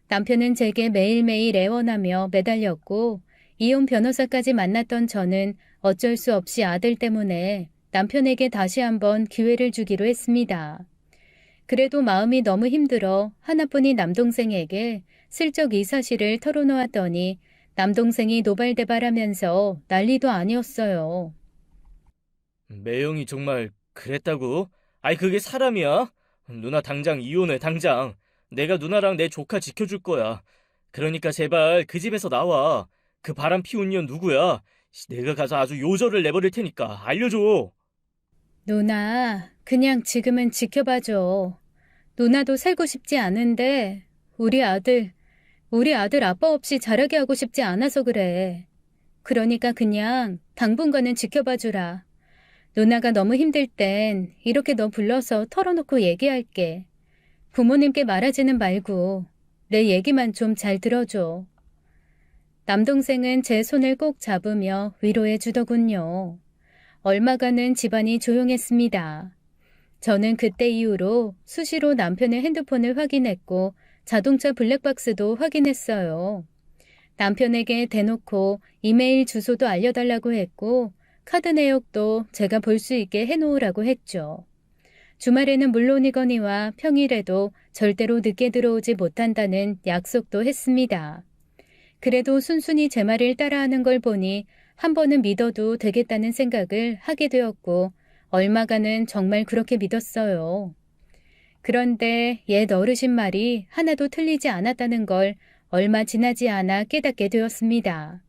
남편은 제게 매일매일 애원하며 매달렸고 이혼 변호사까지 만났던 저는 어쩔 수 없이 아들 때문에 남편에게 다시 한번 기회를 주기로 했습니다. 그래도 마음이 너무 힘들어 하나뿐인 남동생에게 슬쩍 이 사실을 털어놓았더니 남동생이 노발대발하면서 난리도 아니었어요. 매형이 정말 그랬다고? 아이, 그게 사람이야? 누나 당장 이혼해, 당장. 내가 누나랑 내 조카 지켜줄 거야. 그러니까 제발 그 집에서 나와. 그 바람 피운 년 누구야? 내가 가서 아주 요절을 내버릴 테니까 알려줘. 누나, 그냥 지금은 지켜봐줘. 누나도 살고 싶지 않은데 우리 아들 아빠 없이 자라게 하고 싶지 않아서 그래. 그러니까 그냥 당분간은 지켜봐주라. 누나가 너무 힘들 땐 이렇게 너 불러서 털어놓고 얘기할게. 부모님께 말하지는 말고 내 얘기만 좀 잘 들어줘. 남동생은 제 손을 꼭 잡으며 위로해 주더군요. 얼마간은 집안이 조용했습니다. 저는 그때 이후로 수시로 남편의 핸드폰을 확인했고 자동차 블랙박스도 확인했어요. 남편에게 대놓고 이메일 주소도 알려달라고 했고 카드 내역도 제가 볼 수 있게 해놓으라고 했죠. 주말에는 물론이거니와 평일에도 절대로 늦게 들어오지 못한다는 약속도 했습니다. 그래도 순순히 제 말을 따라하는 걸 보니 한 번은 믿어도 되겠다는 생각을 하게 되었고 얼마간은 정말 그렇게 믿었어요. 그런데 옛 어르신 말이 하나도 틀리지 않았다는 걸 얼마 지나지 않아 깨닫게 되었습니다.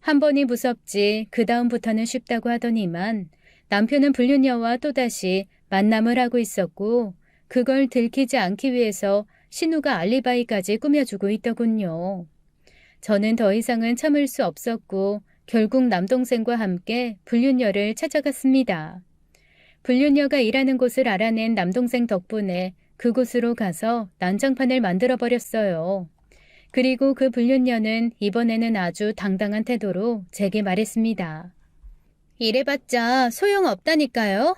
한 번이 무섭지 그 다음부터는 쉽다고 하더니만 남편은 불륜녀와 또다시 만남을 하고 있었고 그걸 들키지 않기 위해서 신우가 알리바이까지 꾸며주고 있더군요. 저는 더 이상은 참을 수 없었고 결국 남동생과 함께 불륜녀를 찾아갔습니다. 불륜녀가 일하는 곳을 알아낸 남동생 덕분에 그곳으로 가서 난장판을 만들어버렸어요. 그리고 그 불륜녀는 이번에는 아주 당당한 태도로 제게 말했습니다. 이래봤자 소용없다니까요.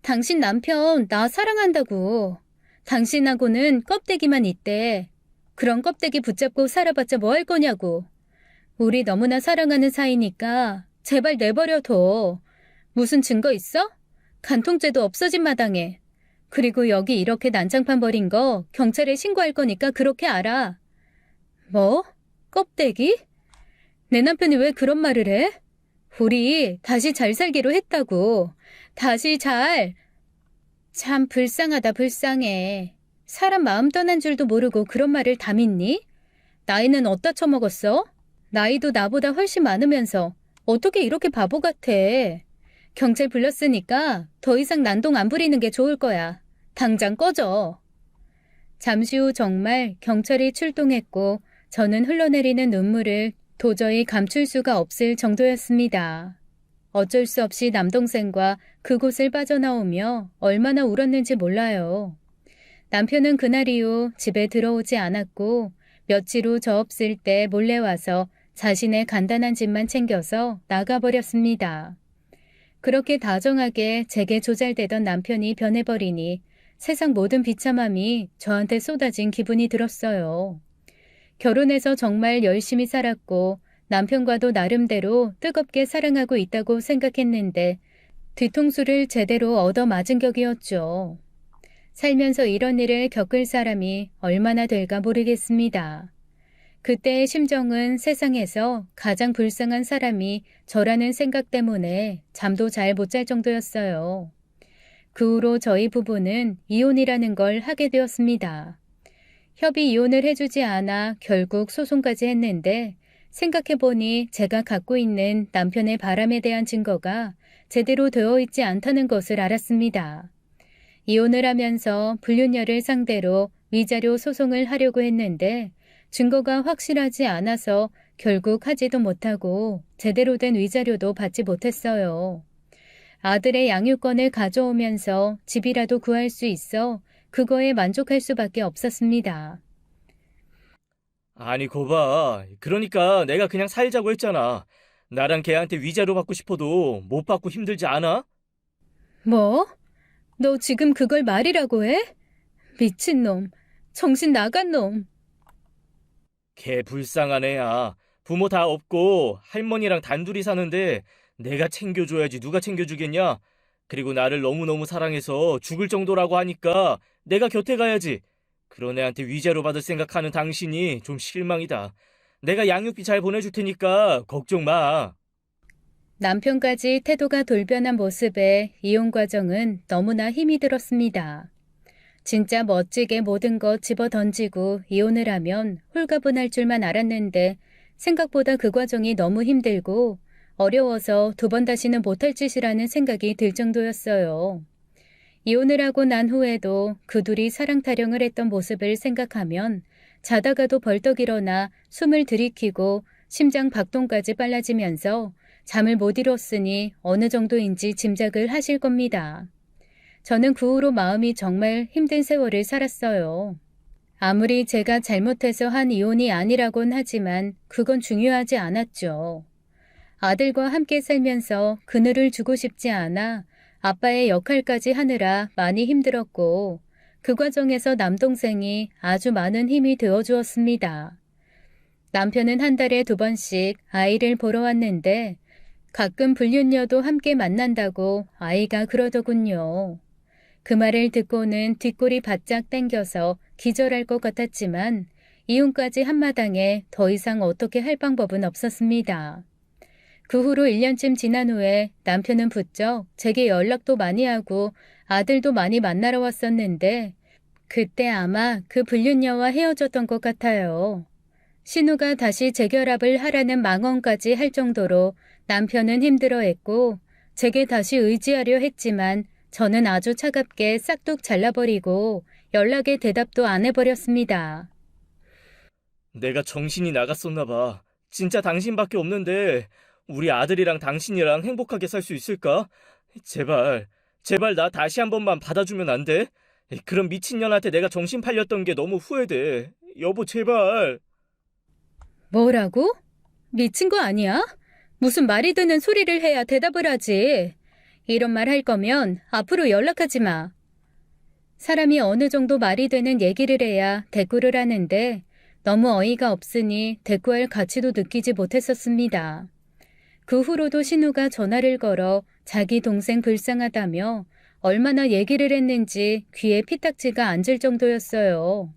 당신 남편 나 사랑한다고. 당신하고는 껍데기만 있대. 그런 껍데기 붙잡고 살아봤자 뭐 할 거냐고. 우리 너무나 사랑하는 사이니까 제발 내버려둬. 무슨 증거 있어? 간통죄도 없어진 마당에. 그리고 여기 이렇게 난장판 버린 거 경찰에 신고할 거니까 그렇게 알아. 뭐? 껍데기? 내 남편이 왜 그런 말을 해? 우리 다시 잘 살기로 했다고. 참 불쌍하다 불쌍해. 사람 마음 떠난 줄도 모르고 그런 말을 다 믿니? 나이는 어디다 처먹었어? 나이도 나보다 훨씬 많으면서 어떻게 이렇게 바보 같아. 경찰 불렀으니까 더 이상 난동 안 부리는 게 좋을 거야. 당장 꺼져. 잠시 후 정말 경찰이 출동했고 저는 흘러내리는 눈물을 도저히 감출 수가 없을 정도였습니다. 어쩔 수 없이 남동생과 그곳을 빠져나오며 얼마나 울었는지 몰라요. 남편은 그날 이후 집에 들어오지 않았고 며칠 후 저 없을 때 몰래 와서 자신의 간단한 집만 챙겨서 나가버렸습니다. 그렇게 다정하게 제게 조잘대던 남편이 변해버리니 세상 모든 비참함이 저한테 쏟아진 기분이 들었어요. 결혼해서 정말 열심히 살았고 남편과도 나름대로 뜨겁게 사랑하고 있다고 생각했는데 뒤통수를 제대로 얻어맞은 격이었죠. 살면서 이런 일을 겪을 사람이 얼마나 될까 모르겠습니다. 그때의 심정은 세상에서 가장 불쌍한 사람이 저라는 생각 때문에 잠도 잘 못 잘 정도였어요. 그 후로 저희 부부는 이혼이라는 걸 하게 되었습니다. 협의 이혼을 해주지 않아 결국 소송까지 했는데 생각해보니 제가 갖고 있는 남편의 바람에 대한 증거가 제대로 되어 있지 않다는 것을 알았습니다. 이혼을 하면서 불륜녀를 상대로 위자료 소송을 하려고 했는데 증거가 확실하지 않아서 결국 하지도 못하고 제대로 된 위자료도 받지 못했어요. 아들의 양육권을 가져오면서 집이라도 구할 수 있어 그거에 만족할 수밖에 없었습니다. 아니, 거봐. 그러니까 내가 그냥 살자고 했잖아. 나랑 걔한테 위자료 받고 싶어도 못 받고 힘들지 않아? 뭐? 너 지금 그걸 말이라고 해? 미친놈. 정신 나간 놈. 걔 불쌍한 애야. 부모 다 없고 할머니랑 단둘이 사는데 내가 챙겨줘야지 누가 챙겨주겠냐? 그리고 나를 너무너무 사랑해서 죽을 정도라고 하니까 내가 곁에 가야지. 그런 애한테 위자료 받을 생각하는 당신이 좀 실망이다. 내가 양육비 잘 보내줄 테니까 걱정 마. 남편까지 태도가 돌변한 모습에 이혼 과정은 너무나 힘이 들었습니다. 진짜 멋지게 모든 것 집어 던지고 이혼을 하면 홀가분할 줄만 알았는데 생각보다 그 과정이 너무 힘들고 어려워서 두 번 다시는 못할 짓이라는 생각이 들 정도였어요. 이혼을 하고 난 후에도 그 둘이 사랑 타령을 했던 모습을 생각하면 자다가도 벌떡 일어나 숨을 들이키고 심장 박동까지 빨라지면서 잠을 못 이뤘으니 어느 정도인지 짐작을 하실 겁니다. 저는 그 후로 마음이 정말 힘든 세월을 살았어요. 아무리 제가 잘못해서 한 이혼이 아니라곤 하지만 그건 중요하지 않았죠. 아들과 함께 살면서 그늘을 주고 싶지 않아 아빠의 역할까지 하느라 많이 힘들었고 그 과정에서 남동생이 아주 많은 힘이 되어주었습니다. 남편은 한 달에 2번씩 아이를 보러 왔는데 가끔 불륜녀도 함께 만난다고 아이가 그러더군요. 그 말을 듣고는 뒷골이 바짝 당겨서 기절할 것 같았지만 이혼까지 한마당에 더 이상 어떻게 할 방법은 없었습니다. 그 후로 1년쯤 지난 후에 남편은 부쩍 제게 연락도 많이 하고 아들도 많이 만나러 왔었는데 그때 아마 그 불륜녀와 헤어졌던 것 같아요. 신우가 다시 재결합을 하라는 망언까지 할 정도로 남편은 힘들어했고 제게 다시 의지하려 했지만 저는 아주 차갑게 싹둑 잘라버리고 연락에 대답도 안 해버렸습니다. 내가 정신이 나갔었나 봐. 진짜 당신밖에 없는데 우리 아들이랑 당신이랑 행복하게 살 수 있을까? 제발 나 다시 한 번만 받아주면 안 돼? 그런 미친년한테 내가 정신 팔렸던 게 너무 후회돼. 여보, 제발. 뭐라고? 미친 거 아니야? 무슨 말이 되는 소리를 해야 대답을 하지. 이런 말 할 거면 앞으로 연락하지 마. 사람이 어느 정도 말이 되는 얘기를 해야 대꾸를 하는데 너무 어이가 없으니 대꾸할 가치도 느끼지 못했었습니다. 그 후로도 신우가 전화를 걸어 자기 동생 불쌍하다며 얼마나 얘기를 했는지 귀에 피딱지가 앉을 정도였어요.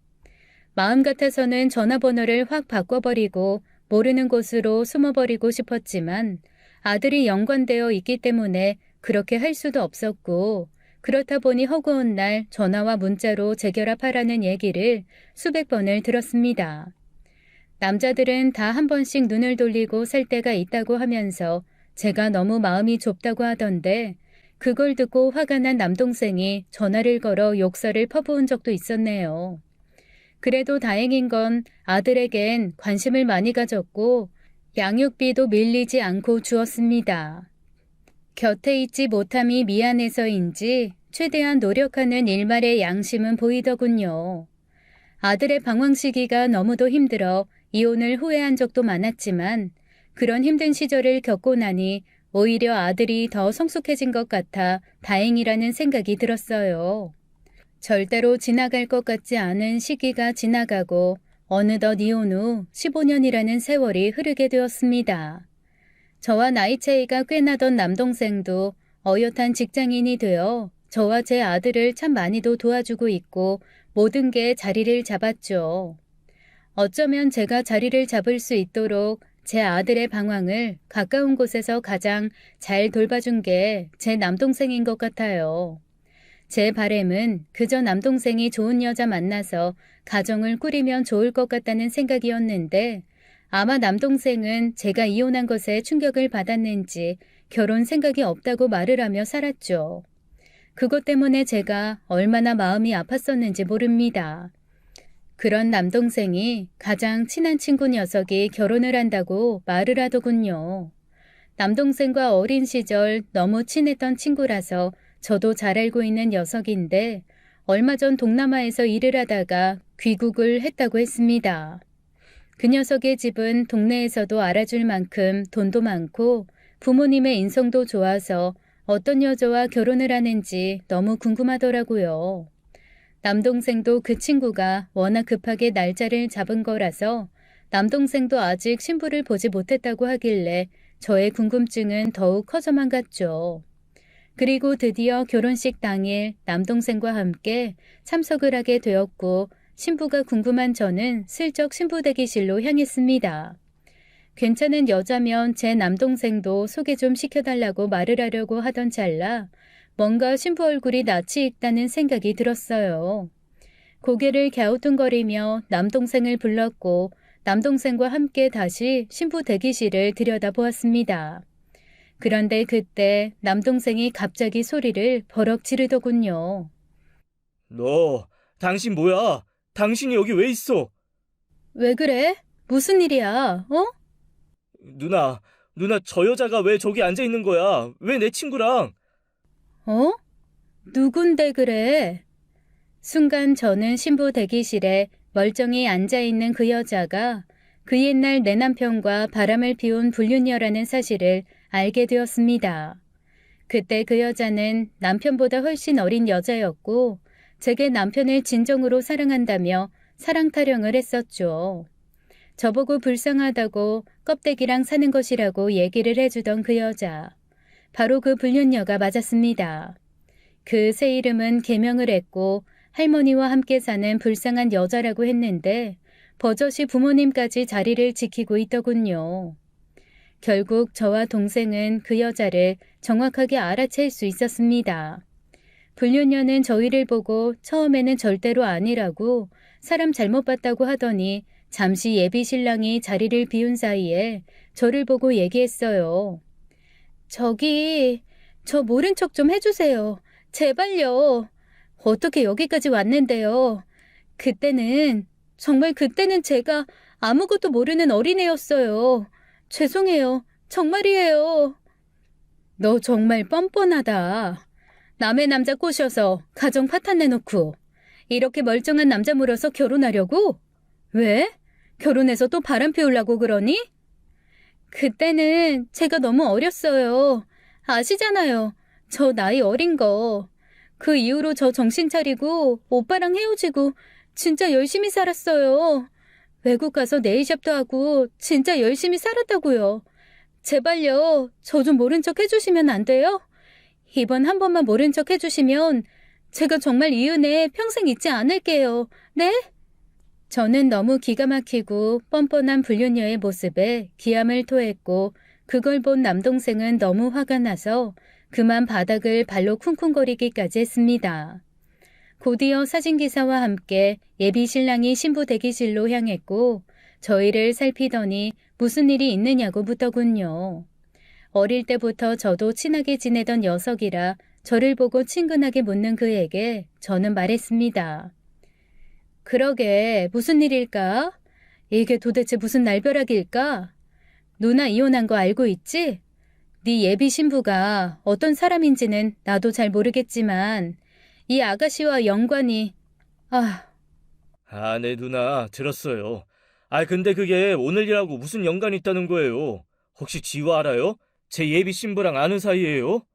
마음 같아서는 전화번호를 확 바꿔버리고 모르는 곳으로 숨어버리고 싶었지만 아들이 연관되어 있기 때문에 그렇게 할 수도 없었고 그렇다 보니 허구한 날 전화와 문자로 재결합하라는 얘기를 수백 번을 들었습니다. 남자들은 다 한 번씩 눈을 돌리고 살 때가 있다고 하면서 제가 너무 마음이 좁다고 하던데 그걸 듣고 화가 난 남동생이 전화를 걸어 욕설을 퍼부은 적도 있었네요. 그래도 다행인 건 아들에겐 관심을 많이 가졌고 양육비도 밀리지 않고 주었습니다. 곁에 있지 못함이 미안해서인지 최대한 노력하는 일말의 양심은 보이더군요. 아들의 방황 시기가 너무도 힘들어 이혼을 후회한 적도 많았지만 그런 힘든 시절을 겪고 나니 오히려 아들이 더 성숙해진 것 같아 다행이라는 생각이 들었어요. 절대로 지나갈 것 같지 않은 시기가 지나가고 어느덧 이혼 후 15년이라는 세월이 흐르게 되었습니다. 저와 나이 차이가 꽤 나던 남동생도 어엿한 직장인이 되어 저와 제 아들을 참 많이도 도와주고 있고 모든 게 자리를 잡았죠. 어쩌면 제가 자리를 잡을 수 있도록 제 아들의 방황을 가까운 곳에서 가장 잘 돌봐준 게 제 남동생인 것 같아요. 제 바램은 그저 남동생이 좋은 여자 만나서 가정을 꾸리면 좋을 것 같다는 생각이었는데 아마 남동생은 제가 이혼한 것에 충격을 받았는지 결혼 생각이 없다고 말을 하며 살았죠. 그것 때문에 제가 얼마나 마음이 아팠었는지 모릅니다. 그런 남동생이 가장 친한 친구 녀석이 결혼을 한다고 말을 하더군요. 남동생과 어린 시절 너무 친했던 친구라서 저도 잘 알고 있는 녀석인데 얼마 전 동남아에서 일을 하다가 귀국을 했다고 했습니다. 그 녀석의 집은 동네에서도 알아줄 만큼 돈도 많고 부모님의 인성도 좋아서 어떤 여자와 결혼을 하는지 너무 궁금하더라고요. 남동생도 그 친구가 워낙 급하게 날짜를 잡은 거라서 남동생도 아직 신부를 보지 못했다고 하길래 저의 궁금증은 더욱 커져만 갔죠. 그리고 드디어 결혼식 당일 남동생과 함께 참석을 하게 되었고 신부가 궁금한 저는 슬쩍 신부 대기실로 향했습니다. 괜찮은 여자면 제 남동생도 소개 좀 시켜달라고 말을 하려고 하던 찰나 뭔가 신부 얼굴이 낯이 익다는 생각이 들었어요. 고개를 갸우뚱거리며 남동생을 불렀고 남동생과 함께 다시 신부 대기실을 들여다보았습니다. 그런데 그때 남동생이 갑자기 소리를 버럭 지르더군요. 당신 뭐야? 당신이 여기 왜 있어? 왜 그래? 무슨 일이야? 어? 누나, 저 여자가 왜 저기 앉아 있는 거야? 왜 내 친구랑? 어? 누군데 그래? 순간 저는 신부 대기실에 멀쩡히 앉아있는 그 여자가 그 옛날 내 남편과 바람을 피운 불륜녀라는 사실을 알게 되었습니다. 그때 그 여자는 남편보다 훨씬 어린 여자였고 제게 남편을 진정으로 사랑한다며 사랑 타령을 했었죠. 저보고 불쌍하다고 껍데기랑 사는 것이라고 얘기를 해주던 그 여자. 바로 그 불륜녀가 맞았습니다. 그 새 이름은 개명을 했고 할머니와 함께 사는 불쌍한 여자라고 했는데 버젓이 부모님까지 자리를 지키고 있더군요. 결국 저와 동생은 그 여자를 정확하게 알아챌 수 있었습니다. 불륜녀는 저희를 보고 처음에는 절대로 아니라고 사람 잘못 봤다고 하더니 잠시 예비 신랑이 자리를 비운 사이에 저를 보고 얘기했어요. 저 모른 척 좀 해주세요. 제발요. 어떻게 여기까지 왔는데요. 정말 그때는 제가 아무것도 모르는 어린애였어요. 죄송해요. 정말이에요. 너 정말 뻔뻔하다. 남의 남자 꼬셔서 가정 파탄 내놓고 이렇게 멀쩡한 남자 물어서 결혼하려고? 왜? 결혼해서 또 바람 피우려고 그러니? 그때는 제가 너무 어렸어요. 아시잖아요. 저 나이 어린 거. 그 이후로 저 정신 차리고 오빠랑 헤어지고 진짜 열심히 살았어요. 외국 가서 네일샵도 하고 진짜 열심히 살았다고요. 제발요. 저 좀 모른 척 해주시면 안 돼요? 이번 한 번만 모른 척 해주시면 제가 정말 이 은혜 평생 잊지 않을게요. 네? 저는 너무 기가 막히고 뻔뻔한 불륜녀의 모습에 기함을 토했고 그걸 본 남동생은 너무 화가 나서 그만 바닥을 발로 쿵쿵거리기까지 했습니다. 곧이어 사진기사와 함께 예비 신랑이 신부 대기실로 향했고 저희를 살피더니 무슨 일이 있느냐고 묻더군요. 어릴 때부터 저도 친하게 지내던 녀석이라 저를 보고 친근하게 묻는 그에게 저는 말했습니다. 그러게 무슨 일일까? 이게 도대체 무슨 날벼락일까? 누나 이혼한 거 알고 있지? 네 예비 신부가 어떤 사람인지는 나도 잘 모르겠지만 이 아가씨와 연관이... 네 누나 들었어요. 근데 그게 오늘이라고 무슨 연관이 있다는 거예요? 혹시 지우 알아요? 제 예비 신부랑 아는 사이예요?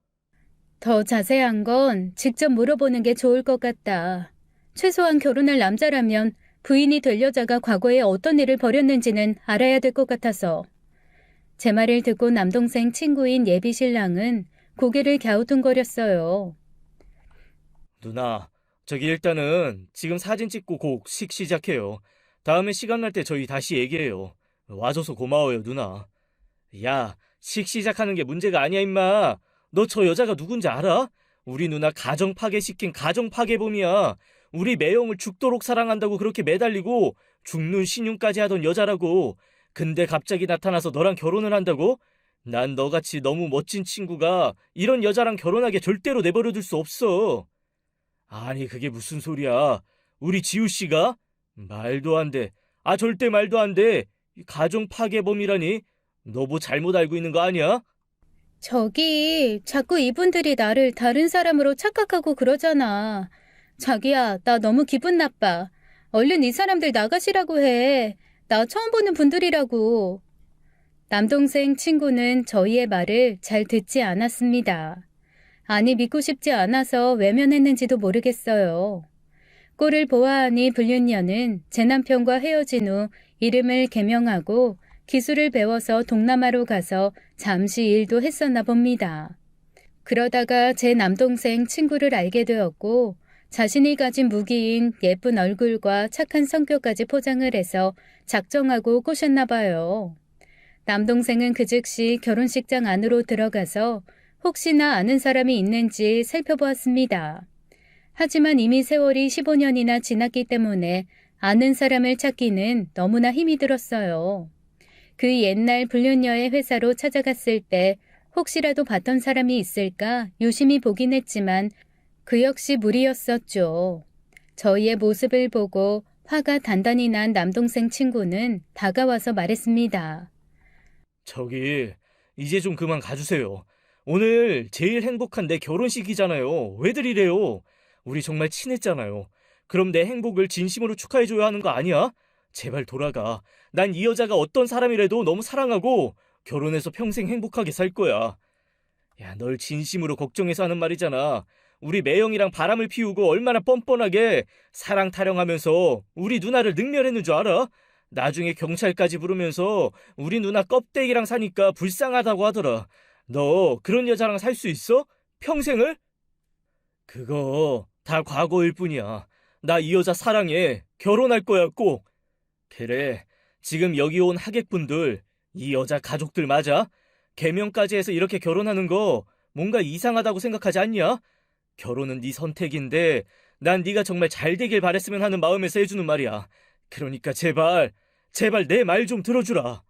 더 자세한 건 직접 물어보는 게 좋을 것 같다. 최소한 결혼할 남자라면 부인이 될 여자가 과거에 어떤 일을 벌였는지는 알아야 될 것 같아서. 제 말을 듣고 남동생 친구인 예비 신랑은 고개를 갸우뚱거렸어요. 누나, 저기 일단은 지금 사진 찍고 곡 식 시작해요. 다음에 시간 날 때 저희 다시 얘기해요. 와줘서 고마워요, 누나. 야, 식 시작하는 게 문제가 아니야, 임마. 너 저 여자가 누군지 알아? 우리 누나 가정 파괴시킨 가정 파괴범이야. 우리 매형을 죽도록 사랑한다고 그렇게 매달리고 죽는 신용까지 하던 여자라고. 근데 갑자기 나타나서 너랑 결혼을 한다고? 난 너같이 너무 멋진 친구가 이런 여자랑 결혼하게 절대로 내버려둘 수 없어. 아니 그게 무슨 소리야. 우리 지우씨가? 말도 안 돼. 절대 말도 안 돼. 가정 파괴범이라니? 너 뭐 잘못 알고 있는 거 아니야? 자꾸 이분들이 나를 다른 사람으로 착각하고 그러잖아. 자기야, 나 너무 기분 나빠. 얼른 이 사람들 나가시라고 해. 나 처음 보는 분들이라고. 남동생 친구는 저희의 말을 잘 듣지 않았습니다. 아니, 믿고 싶지 않아서 외면했는지도 모르겠어요. 꼴을 보아하니 불륜녀는 제 남편과 헤어진 후 이름을 개명하고 기술을 배워서 동남아로 가서 잠시 일도 했었나 봅니다. 그러다가 제 남동생 친구를 알게 되었고 자신이 가진 무기인 예쁜 얼굴과 착한 성격까지 포장을 해서 작정하고 꼬셨나 봐요. 남동생은 그 즉시 결혼식장 안으로 들어가서 혹시나 아는 사람이 있는지 살펴보았습니다. 하지만 이미 세월이 15년이나 지났기 때문에 아는 사람을 찾기는 너무나 힘이 들었어요. 그 옛날 불륜녀의 회사로 찾아갔을 때 혹시라도 봤던 사람이 있을까 유심히 보긴 했지만 그 역시 무리였었죠. 저희의 모습을 보고 화가 단단히 난 남동생 친구는 다가와서 말했습니다. 저기, 이제 좀 그만 가주세요. 오늘 제일 행복한 내 결혼식이잖아요. 왜들 이래요? 우리 정말 친했잖아요. 그럼 내 행복을 진심으로 축하해줘야 하는 거 아니야? 제발 돌아가. 난 이 여자가 어떤 사람이라도 너무 사랑하고 결혼해서 평생 행복하게 살 거야. 야, 널 진심으로 걱정해서 하는 말이잖아. 우리 매형이랑 바람을 피우고 얼마나 뻔뻔하게 사랑 타령하면서 우리 누나를 능멸했는 줄 알아? 나중에 경찰까지 부르면서 우리 누나 껍데기랑 사니까 불쌍하다고 하더라. 너 그런 여자랑 살 수 있어? 평생을? 그거 다 과거일 뿐이야. 나 이 여자 사랑해. 결혼할 거야 꼭. 그래, 지금 여기 온 하객분들 이 여자 가족들 맞아? 개명까지 해서 이렇게 결혼하는 거 뭔가 이상하다고 생각하지 않냐? 결혼은 네 선택인데 난 네가 정말 잘 되길 바랬으면 하는 마음에서 해주는 말이야. 그러니까 제발 내 말 좀 들어주라.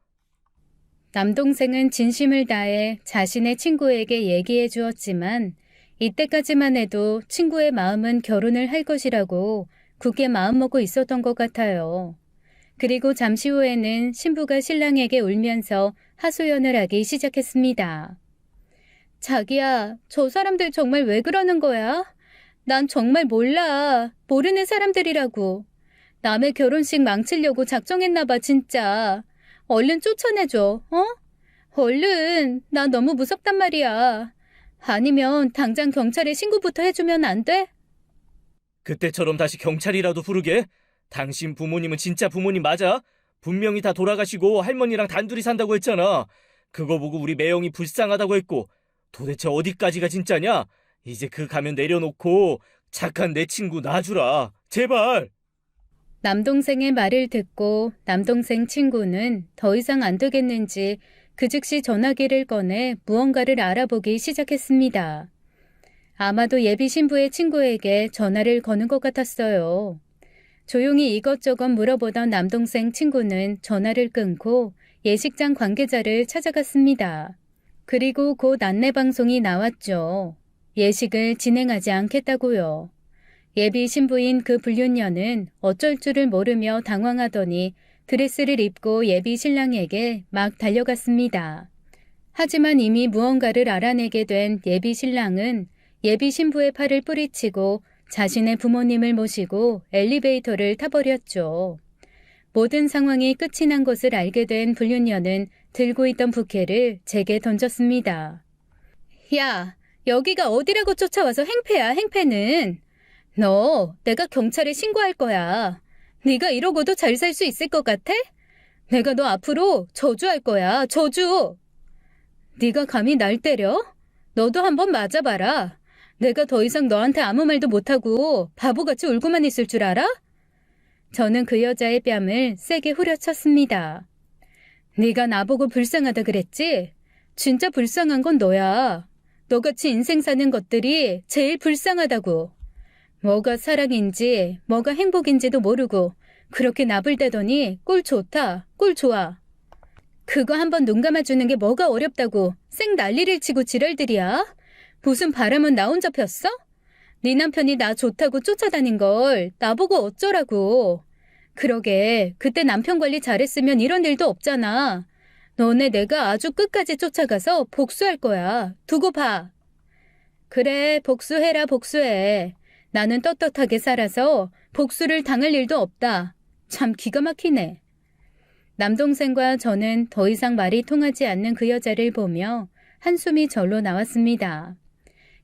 남동생은 진심을 다해 자신의 친구에게 얘기해 주었지만 이때까지만 해도 친구의 마음은 결혼을 할 것이라고 굳게 마음먹고 있었던 것 같아요. 그리고 잠시 후에는 신부가 신랑에게 울면서 하소연을 하기 시작했습니다. 자기야, 저 사람들 정말 왜 그러는 거야? 난 정말 몰라. 모르는 사람들이라고. 남의 결혼식 망치려고 작정했나 봐, 진짜. 얼른 쫓아내줘, 어? 얼른, 나 너무 무섭단 말이야. 아니면 당장 경찰에 신고부터 해주면 안 돼? 그때처럼 다시 경찰이라도 부르게? 당신 부모님은 진짜 부모님 맞아? 분명히 다 돌아가시고 할머니랑 단둘이 산다고 했잖아. 그거 보고 우리 매형이 불쌍하다고 했고 도대체 어디까지가 진짜냐? 이제 그 가면 내려놓고 착한 내 친구 놔주라. 제발. 남동생의 말을 듣고 남동생 친구는 더 이상 안 되겠는지 그 즉시 전화기를 꺼내 무언가를 알아보기 시작했습니다. 아마도 예비 신부의 친구에게 전화를 거는 것 같았어요. 조용히 이것저것 물어보던 남동생 친구는 전화를 끊고 예식장 관계자를 찾아갔습니다. 그리고 곧 안내방송이 나왔죠. 예식을 진행하지 않겠다고요. 예비 신부인 그 불륜녀는 어쩔 줄을 모르며 당황하더니 드레스를 입고 예비 신랑에게 막 달려갔습니다. 하지만 이미 무언가를 알아내게 된 예비 신랑은 예비 신부의 팔을 뿌리치고 자신의 부모님을 모시고 엘리베이터를 타버렸죠. 모든 상황이 끝이 난 것을 알게 된 불륜녀는 들고 있던 부케를 제게 던졌습니다. 야, 여기가 어디라고 쫓아와서 행패야, 행패는. 너, 내가 경찰에 신고할 거야. 네가 이러고도 잘 살 수 있을 것 같아? 내가 너 앞으로 저주할 거야, 저주. 네가 감히 날 때려? 너도 한번 맞아봐라. 내가 더 이상 너한테 아무 말도 못하고 바보같이 울고만 있을 줄 알아? 저는 그 여자의 뺨을 세게 후려쳤습니다. 네가 나보고 불쌍하다 그랬지? 진짜 불쌍한 건 너야. 너같이 인생 사는 것들이 제일 불쌍하다고. 뭐가 사랑인지 뭐가 행복인지도 모르고 그렇게 나불대더니 꿀 좋다, 꿀 좋아. 그거 한번 눈 감아주는 게 뭐가 어렵다고 쌩 난리를 치고 지랄들이야? 무슨 바람은 나 혼자 폈어? 네 남편이 나 좋다고 쫓아다닌 걸 나보고 어쩌라고. 그러게 그때 남편 관리 잘했으면 이런 일도 없잖아. 너네 내가 아주 끝까지 쫓아가서 복수할 거야. 두고 봐. 그래, 복수해라, 복수해. 나는 떳떳하게 살아서 복수를 당할 일도 없다. 참 기가 막히네. 남동생과 저는 더 이상 말이 통하지 않는 그 여자를 보며 한숨이 절로 나왔습니다.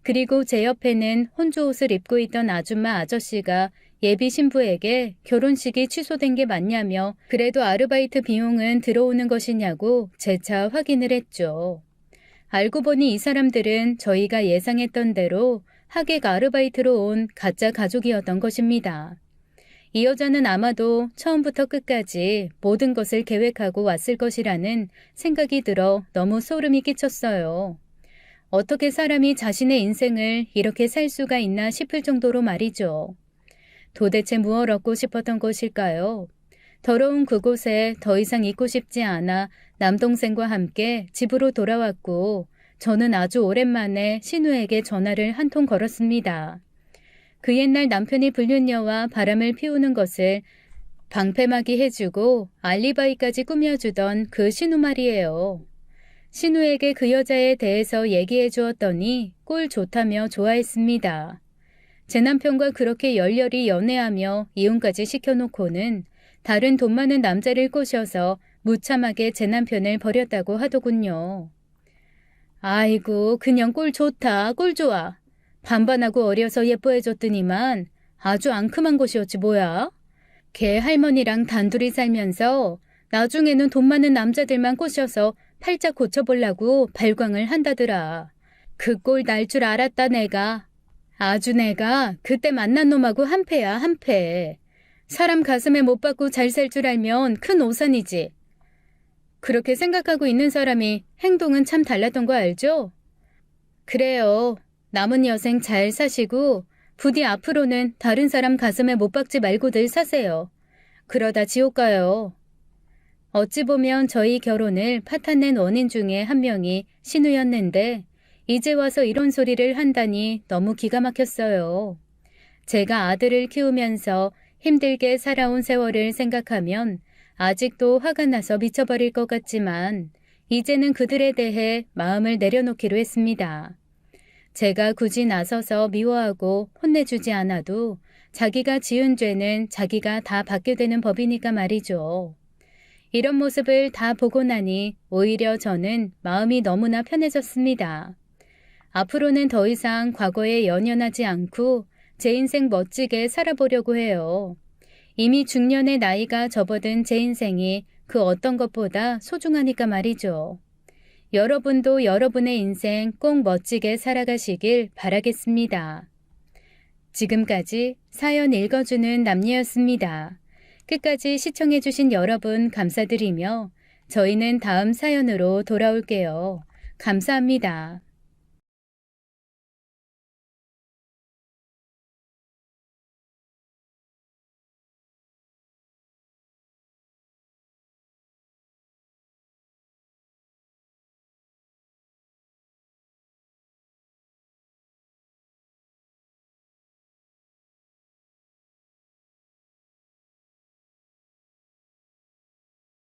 그리고 제 옆에는 혼주 옷을 입고 있던 아줌마 아저씨가 예비 신부에게 결혼식이 취소된 게 맞냐며 그래도 아르바이트 비용은 들어오는 것이냐고 재차 확인을 했죠. 알고 보니 이 사람들은 저희가 예상했던 대로 하객 아르바이트로 온 가짜 가족이었던 것입니다. 이 여자는 아마도 처음부터 끝까지 모든 것을 계획하고 왔을 것이라는 생각이 들어 너무 소름이 끼쳤어요. 어떻게 사람이 자신의 인생을 이렇게 살 수가 있나 싶을 정도로 말이죠. 도대체 무엇 얻고 싶었던 것일까요? 더러운 그곳에 더 이상 있고 싶지 않아 남동생과 함께 집으로 돌아왔고 저는 아주 오랜만에 신우에게 전화를 한 통 걸었습니다. 그 옛날 남편이 불륜녀와 바람을 피우는 것을 방패막이 해주고 알리바이까지 꾸며주던 그 신우 말이에요. 신우에게 그 여자에 대해서 얘기해 주었더니 꼴 좋다며 좋아했습니다. 제 남편과 그렇게 열렬히 연애하며 이혼까지 시켜놓고는 다른 돈 많은 남자를 꼬셔서 무참하게 제 남편을 버렸다고 하더군요. 아이고, 그냥 꼴 좋다, 꼴 좋아. 반반하고 어려서 예뻐해줬더니만 아주 앙큼한 것이었지 뭐야. 걔 할머니랑 단둘이 살면서 나중에는 돈 많은 남자들만 꼬셔서 팔자 고쳐보려고 발광을 한다더라. 그 꼴 날 줄 알았다 내가. 아주 내가 그때 만난 놈하고 한패야 한패. 사람 가슴에 못 박고 잘 살 줄 알면 큰 오산이지. 그렇게 생각하고 있는 사람이 행동은 참 달랐던 거 알죠? 그래요. 남은 여생 잘 사시고 부디 앞으로는 다른 사람 가슴에 못 박지 말고들 사세요. 그러다 지옥 가요. 어찌 보면 저희 결혼을 파탄낸 원인 중에 한 명이 신우였는데 이제 와서 이런 소리를 한다니 너무 기가 막혔어요. 제가 아들을 키우면서 힘들게 살아온 세월을 생각하면 아직도 화가 나서 미쳐버릴 것 같지만 이제는 그들에 대해 마음을 내려놓기로 했습니다. 제가 굳이 나서서 미워하고 혼내주지 않아도 자기가 지은 죄는 자기가 다 받게 되는 법이니까 말이죠. 이런 모습을 다 보고 나니 오히려 저는 마음이 너무나 편해졌습니다. 앞으로는 더 이상 과거에 연연하지 않고 제 인생 멋지게 살아보려고 해요. 이미 중년의 나이가 접어든 제 인생이 그 어떤 것보다 소중하니까 말이죠. 여러분도 여러분의 인생 꼭 멋지게 살아가시길 바라겠습니다. 지금까지 사연 읽어주는 남녀였습니다. 끝까지 시청해주신 여러분 감사드리며 저희는 다음 사연으로 돌아올게요. 감사합니다.